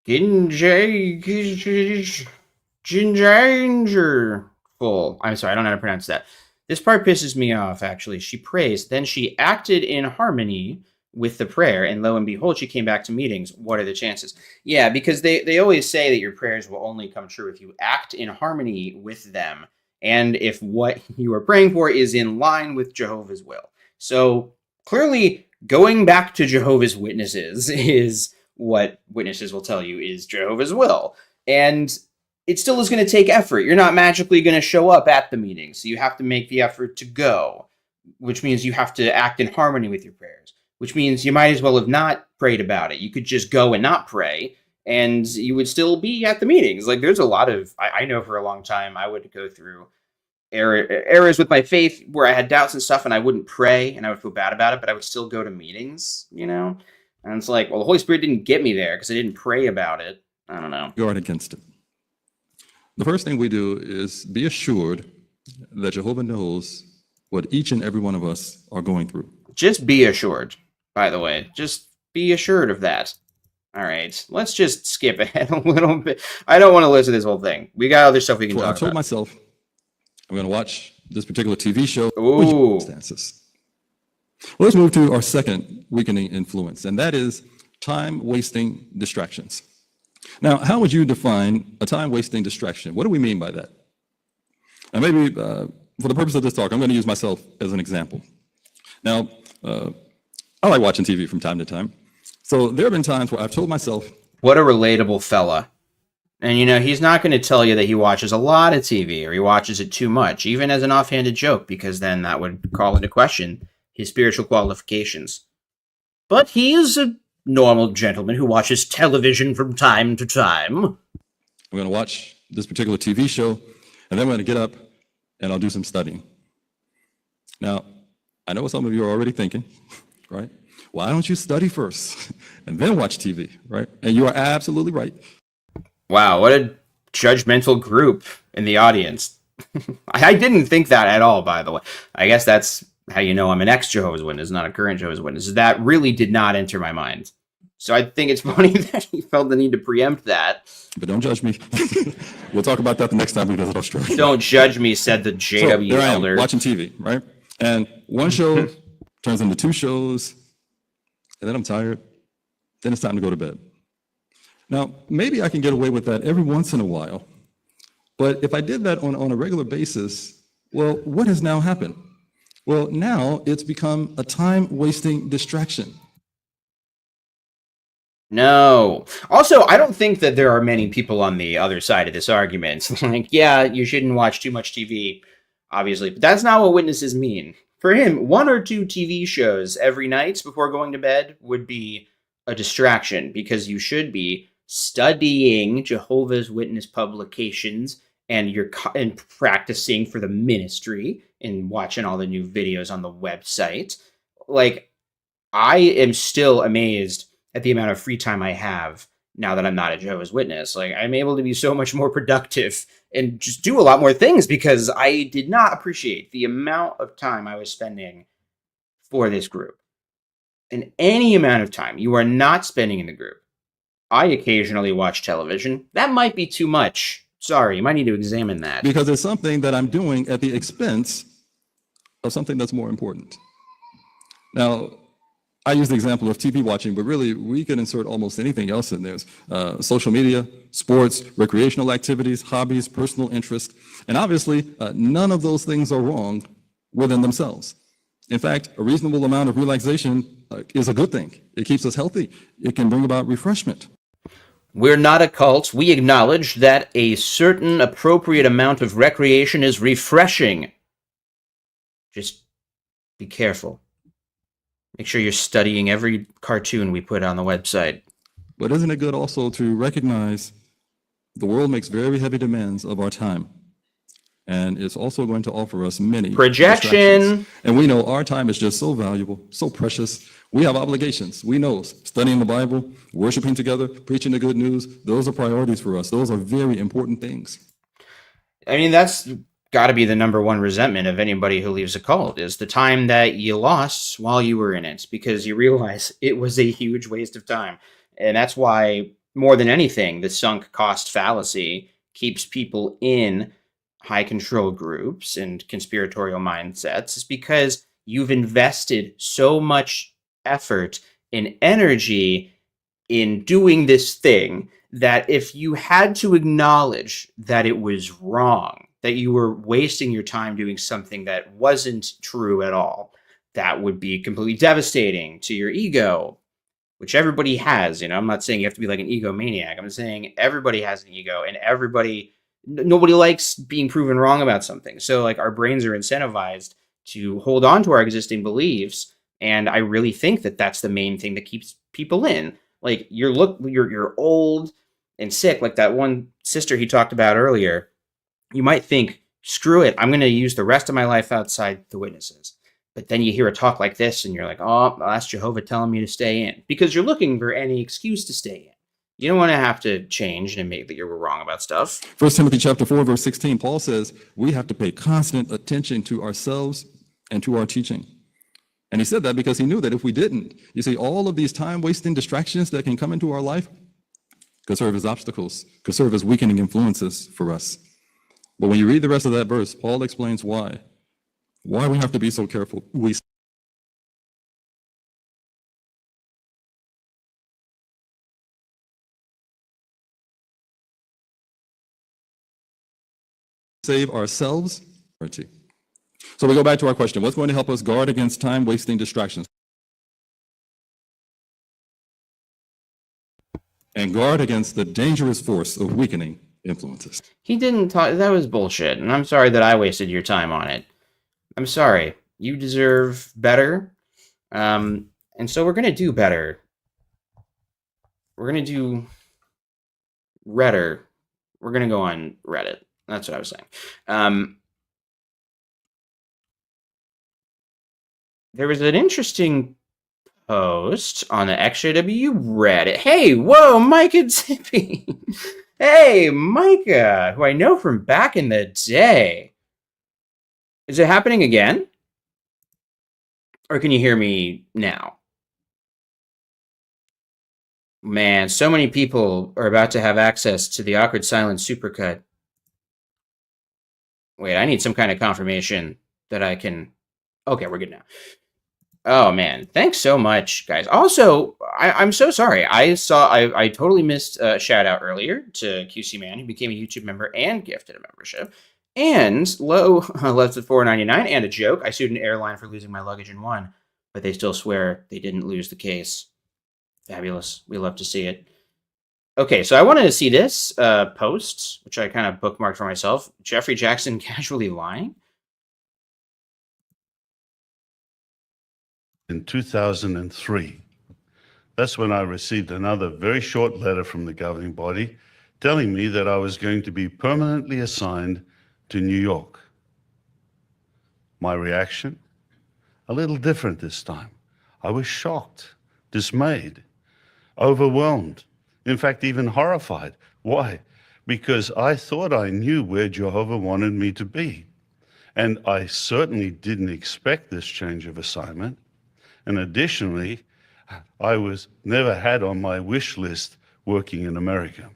Gingerful. I'm sorry, I don't know how to pronounce that. This part pisses me off, actually. She prays, then she acted in harmony with the prayer, and lo and behold, she came back to meetings. What are the chances? Yeah, because they always say that your prayers will only come true if you act in harmony with them, and if what you are praying for is in line with Jehovah's will. So clearly, going back to Jehovah's Witnesses is what witnesses will tell you is Jehovah's will. And it still is going to take effort. You're not magically going to show up at the meeting, so you have to make the effort to go, which means you have to act in harmony with your prayers, which means you might as well have not prayed about it. You could just go and not pray, and you would still be at the meetings. Like, there's a lot of, I know for a long time, I would go through errors with my faith where I had doubts and stuff, and I wouldn't pray, and I would feel bad about it, but I would still go to meetings, you know? And it's like, well, the Holy Spirit didn't get me there because I didn't pray about it. I don't know. Guard against it. The first thing we do is be assured that Jehovah knows what each and every one of us are going through. Just be assured, by the way. Just be assured of that. All right, let's just skip ahead a little bit. I don't want to listen to this whole thing. We got other stuff we can Well, talk I told about. myself I'm going to watch this particular TV show. Ooh. Circumstances. Well, let's move to our second weakening influence, and that is time-wasting distractions. Now, how would you define a time-wasting distraction? What do we mean by that? And maybe for the purpose of this talk, I'm going to use myself as an example. Now, I like watching TV from time to time. So there have been times where I've told myself, What a relatable fella. And, you know, he's not going to tell you that he watches a lot of TV or he watches it too much, even as an offhanded joke, because then that would call into question his spiritual qualifications. But he is a normal gentleman who watches television from time to time. I'm going to watch this particular TV show, and then I'm going to get up and I'll do some studying. Now, I know what some of you are already thinking, right? Why don't you study first and then watch TV, right? And you are absolutely right. Wow, what a judgmental group in the audience. I didn't think that at all, by the way. I guess that's how you know I'm an ex-Jehovah's Witness, not a current Jehovah's Witness. That really did not enter my mind. So I think it's funny that he felt the need to preempt that. But don't judge me. We'll talk about that the next time we visit Australia. Don't judge me, said the JW So there I am, elder. watching TV, right? And one show turns into two shows, and then I'm tired. Then it's time to go to bed. Now, maybe I can get away with that every once in a while. But if I did that on a regular basis, well, what has now happened? Well, now it's become a time-wasting distraction. No. Also, I don't think that there are many people on the other side of this argument. Like, yeah, you shouldn't watch too much TV, obviously. But that's not what witnesses mean. For him, 1 or 2 TV shows every night before going to bed would be a distraction, because you should be studying Jehovah's Witness publications and you're and practicing for the ministry and watching all the new videos on the website. Like, I am still amazed at the amount of free time I have now that I'm not a Jehovah's Witness. Like, I'm able to be so much more productive and just do a lot more things because I did not appreciate the amount of time I was spending for this group. And any amount of time you are not spending in the group. I occasionally watch television. That might be too much. Sorry, you might need to examine that. Because it's something that I'm doing at the expense of something that's more important. Now, I use the example of TV watching, but really we can insert almost anything else in there. Social media, sports, recreational activities, hobbies, personal interests. And obviously, none of those things are wrong within themselves. In fact, a reasonable amount of relaxation is a good thing. It keeps us healthy. It can bring about refreshment. We're not a cult. We acknowledge that a certain appropriate amount of recreation is refreshing. Just be careful. Make sure you're studying every cartoon we put on the website. But isn't it good also to recognize the world makes very heavy demands of our time? And it's also going to offer us many Projection. distractions. And we know our time is just so valuable, so precious. We have obligations. We know studying the Bible, worshiping together, preaching the good news, those are priorities for us. Those are very important things. I mean, that's got to be the number one resentment of anybody who leaves a cult, is the time that you lost while you were in it, because you realize it was a huge waste of time. And that's why, more than anything, the sunk cost fallacy keeps people in high control groups and conspiratorial mindsets, is because you've invested so much effort and energy in doing this thing that if you had to acknowledge that it was wrong, that you were wasting your time doing something that wasn't true at all, that would be completely devastating to your ego, which everybody has. I'm not saying you have to be like an egomaniac. I'm saying everybody has an ego, and nobody likes being proven wrong about something. So like our brains are incentivized to hold on to our existing beliefs. And I really think that that's the main thing that keeps people in. Like you're old and sick, like that one sister he talked about earlier. You might think, screw it, I'm going to use the rest of my life outside the witnesses. But then you hear a talk like this and you're like, oh, that's Jehovah telling me to stay in, because you're looking for any excuse to stay in. You don't want to have to change and admit that you were wrong about stuff. 1 Timothy chapter 4, verse 16, Paul says we have to pay constant attention to ourselves and to our teaching. And he said that because he knew that if we didn't, you see, all of these time-wasting distractions that can come into our life could serve as obstacles, could serve as weakening influences for us. But when you read the rest of that verse, Paul explains why we have to be so careful. We save ourselves. So we go back to our question. What's going to help us guard against time-wasting distractions? And guard against the dangerous force of weakening influences. He didn't talk. That was bullshit. And I'm sorry that I wasted your time on it. I'm sorry. You deserve better. And so we're going to do better. We're going to do Redder. We're going to go on Reddit. That's what I was saying. There was an interesting post on the XJW Reddit. Hey, whoa, Micah Zippy. Hey, Micah, who I know from back in the day. Is it happening again? Or can you hear me now? Man, so many people are about to have access to the Awkward Silence Supercut. Wait, I need some kind of confirmation that I can... Okay, we're good now. Oh, man. Thanks so much, guys. Also, I'm so sorry. I totally missed a shout-out earlier to QC Man, who became a YouTube member and gifted a membership. And Low left at $4.99 and a joke. I sued an airline for losing my luggage and won, but they still swear they didn't lose the case. Fabulous. We love to see it. Okay, so I wanted to see this post, which I kind of bookmarked for myself. Jeffrey Jackson casually lying. In 2003. That's when I received another very short letter from the governing body telling me that I was going to be permanently assigned to New York. My reaction? A little different this time. I was shocked, dismayed, overwhelmed, in fact, even horrified. Why? Because I thought I knew where Jehovah wanted me to be. And I certainly didn't expect this change of assignment. And additionally, I was never had on my wish list working in America.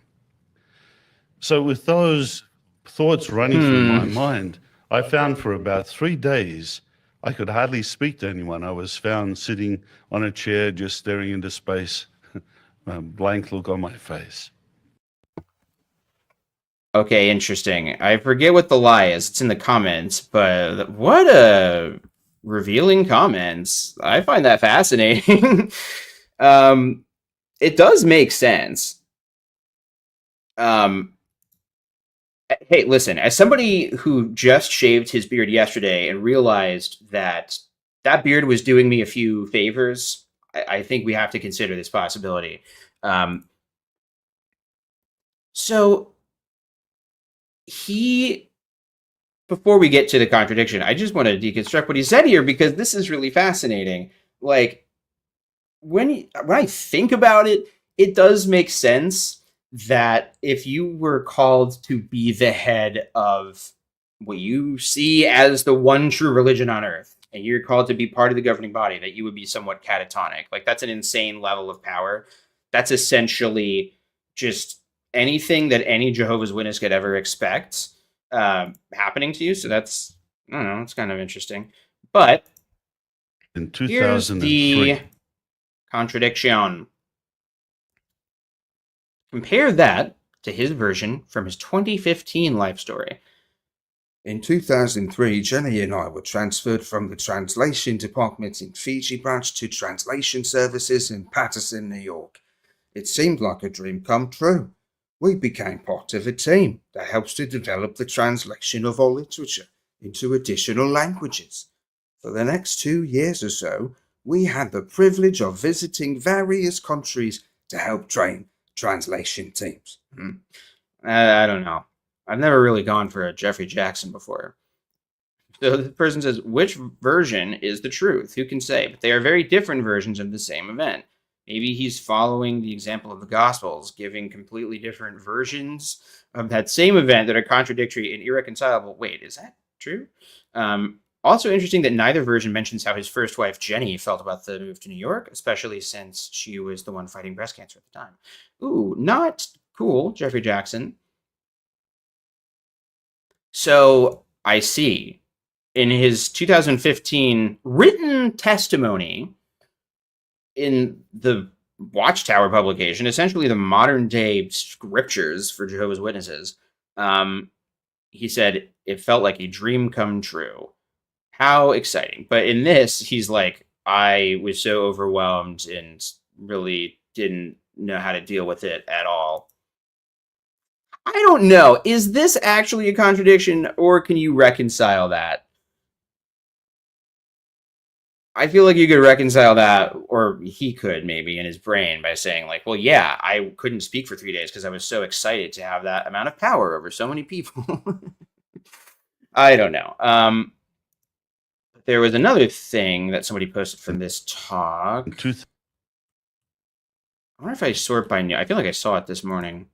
So with those thoughts running through my mind, I found for about 3 days I could hardly speak to anyone. I was found sitting on a chair, just staring into space, a blank look on my face. Okay, interesting. I forget what the lie is. It's in the comments, but what a revealing comments. I find that fascinating. It does make sense. Hey, listen, as somebody who just shaved his beard yesterday and realized that that beard was doing me a few favors, I think we have to consider this possibility. Um, so he, before we get to the contradiction, I just want to deconstruct what he said here because this is really fascinating. Like when I think about it, it does make sense that if you were called to be the head of what you see as the one true religion on earth, and you're called to be part of the governing body, that you would be somewhat catatonic. Like that's an insane level of power. That's essentially just anything that any Jehovah's Witness could ever expect happening to you. So that's, I don't know, it's kind of interesting. But In here's 2003, the contradiction. Compare that to his version from his 2015 life story. In 2003, Jenny and I were transferred from the translation department in Fiji branch to translation services in Paterson, New York. It seemed like a dream come true. We became part of a team that helps to develop the translation of our literature into additional languages. For the next 2 years or so, we had the privilege of visiting various countries to help train translation teams. I don't know. I've never really gone for a Jeffrey Jackson before. So the person says, which version is the truth? Who can say? But they are very different versions of the same event. Maybe he's following the example of the Gospels, giving completely different versions of that same event that are contradictory and irreconcilable. Wait, is that true? Also interesting that neither version mentions how his first wife, Jenny, felt about the move to New York, especially since she was the one fighting breast cancer at the time. Ooh, not cool, Jeffrey Jackson. So I see. In his 2015 written testimony in the Watchtower publication, essentially the modern day scriptures for Jehovah's Witnesses, he said it felt like a dream come true. How exciting. But in this, he's like, I was so overwhelmed and really didn't know how to deal with it at all. I don't know. Is this actually a contradiction, or can you reconcile that? I feel like you could reconcile that, or he could maybe in his brain by saying like, well, yeah, I couldn't speak for 3 days because I was so excited to have that amount of power over so many people. I don't know. There was another thing that somebody posted from this talk. in two- I wonder if I sort by new. I feel like I saw it this morning.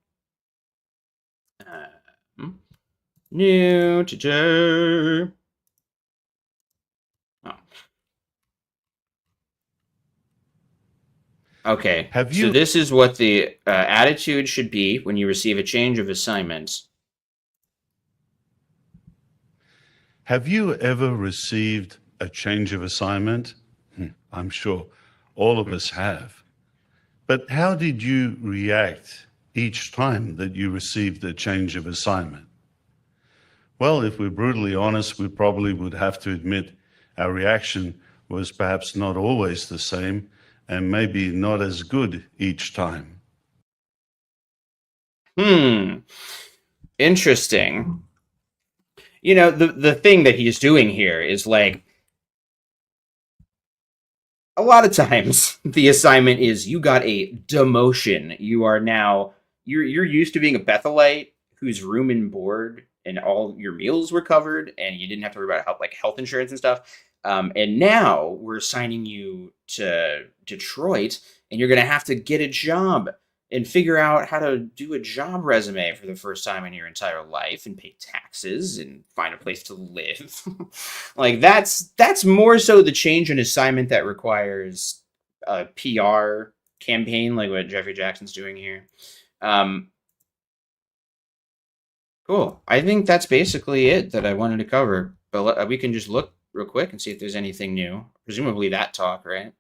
New today. Oh. Okay. Have So you- this is what the attitude should be when you receive a change of assignments. Have you ever received a change of assignment? I'm sure all of us have. But how did you react each time that you received a change of assignment? Well, if we're brutally honest, we probably would have to admit our reaction was perhaps not always the same and maybe not as good each time. Interesting. You know, the thing that he's doing here is like, a lot of times the assignment is you got a demotion. You are now, you're used to being a Bethelite whose room and board and all your meals were covered and you didn't have to worry about health insurance and stuff. And now we're assigning you to Detroit and you're going to have to get a job and figure out how to do a job resume for the first time in your entire life and pay taxes and find a place to live. Like that's more so the change in assignment that requires a PR campaign like what Jeffrey Jackson's doing here. Cool. I think that's basically it that I wanted to cover. But we can just look real quick and see if there's anything new. Presumably that talk, right?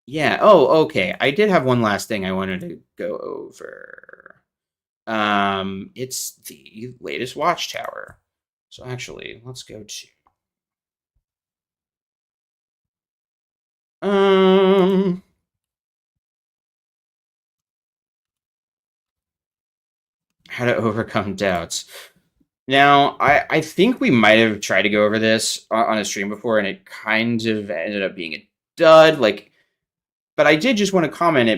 Yeah. Oh, okay. I did have one last thing I wanted to go over. It's the latest Watchtower. So actually, let's go to how to overcome doubts. Now, I think we might have tried to go over this on a stream before, and it kind of ended up being a dud. Like, but I did just want to comment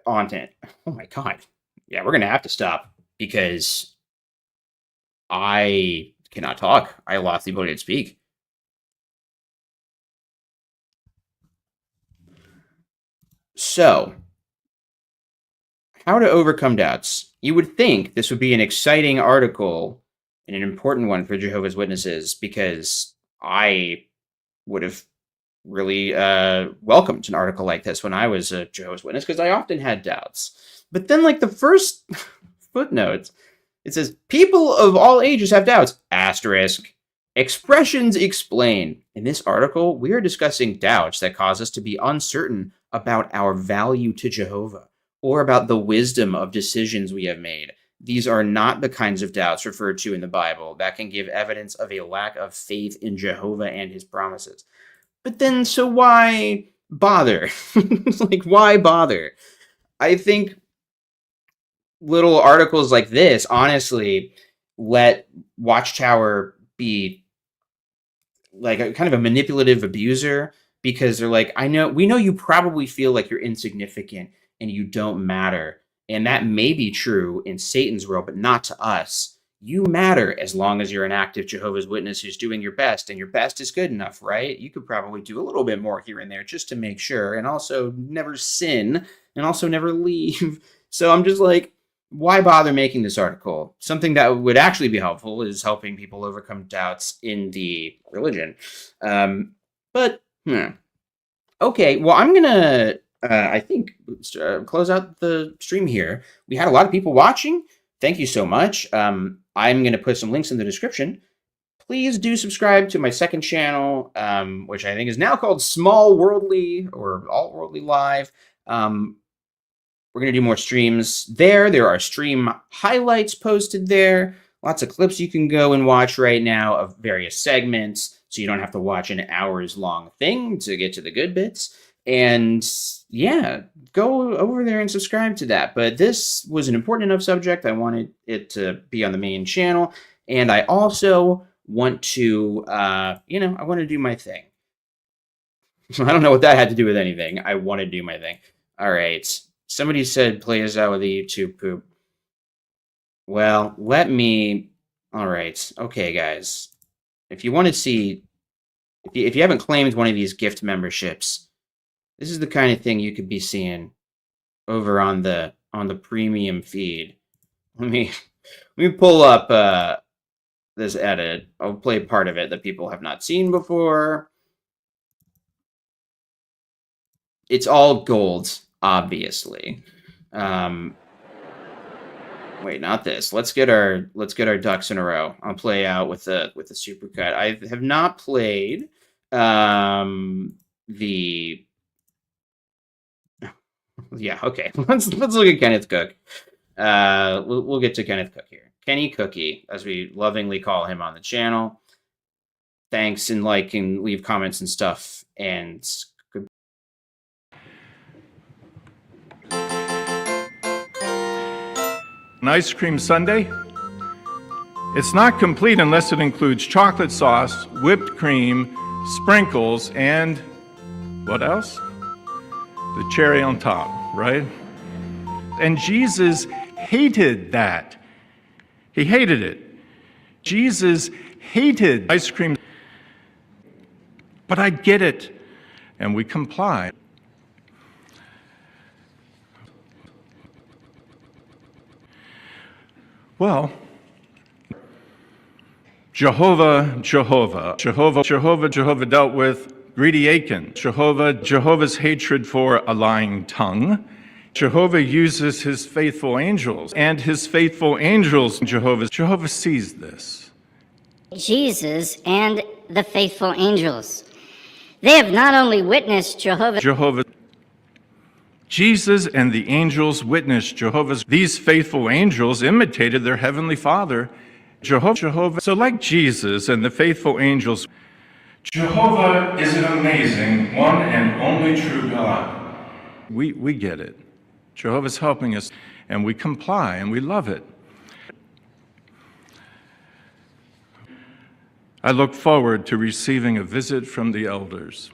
on it. Oh my god! Yeah, we're gonna have to stop because I cannot talk. I lost the ability to speak. So, how to overcome doubts. You would think this would be an exciting article and an important one for Jehovah's Witnesses because I would have really welcomed an article like this when I was a Jehovah's Witness because I often had doubts. But then, like the first footnote, it says, people of all ages have doubts, asterisk. Expressions explain. In this article, we are discussing doubts that cause us to be uncertain about our value to Jehovah or about the wisdom of decisions we have made. These are not the kinds of doubts referred to in the Bible that can give evidence of a lack of faith in Jehovah and his promises. But then, so why bother? Like, why bother? I think little articles like this, honestly, let Watchtower be like a kind of a manipulative abuser because they're like, we know you probably feel like you're insignificant and you don't matter. And that may be true in Satan's world, but not to us. You matter as long as you're an active Jehovah's Witness who's doing your best, and your best is good enough, right? You could probably do a little bit more here and there just to make sure, and also never sin, and also never leave. So I'm just like, why bother making this article? Something that would actually be helpful is helping people overcome doubts in the religion. Okay, well, I'm going to, I think, close out the stream here. We had a lot of people watching. Thank you so much. I'm going to put some links in the description. Please do subscribe to my second channel, which I think is now called Small Worldly or Alt Worldly Live. We're going to do more streams there. There are stream highlights posted there. Lots of clips you can go and watch right now of various segments, so you don't have to watch an hours-long thing to get to the good bits. And yeah, go over there and subscribe to that. But this was an important enough subject. I wanted it to be on the main channel. And I also want to, I want to do my thing. I don't know what that had to do with anything. I want to do my thing. All right. Somebody said, play us out with the YouTube poop. Well, all right. Okay, guys. If you want to see, if you haven't claimed one of these gift memberships, this is the kind of thing you could be seeing over on the premium feed. Let me pull up this edit. I'll play part of it that people have not seen before. It's all gold, obviously. Wait, not this. Let's get our ducks in a row. I'll play out with the supercut. I have not played yeah, okay. Let's look at Kenneth Cook. We'll get to Kenneth Cook here. Kenny Cookie, as we lovingly call him on the channel. Thanks and like and leave comments and stuff. And good. An ice cream sundae? It's not complete unless it includes chocolate sauce, whipped cream, sprinkles, and what else? The cherry on top, right? And Jesus hated that. He hated it. Jesus hated ice cream. But I get it, and we comply. Well, Jehovah dealt with greedy Achan. Jehovah's hatred for a lying tongue. Jehovah uses his faithful angels, and his faithful angels, Jehovah sees this. Jesus and the faithful angels. They have not only witnessed Jehovah. Jesus and the angels witnessed Jehovah's. These faithful angels imitated their heavenly Father, Jehovah. So like Jesus and the faithful angels, Jehovah is an amazing, one and only true God. We get it. Jehovah's helping us, and we comply, and we love it. I look forward to receiving a visit from the elders.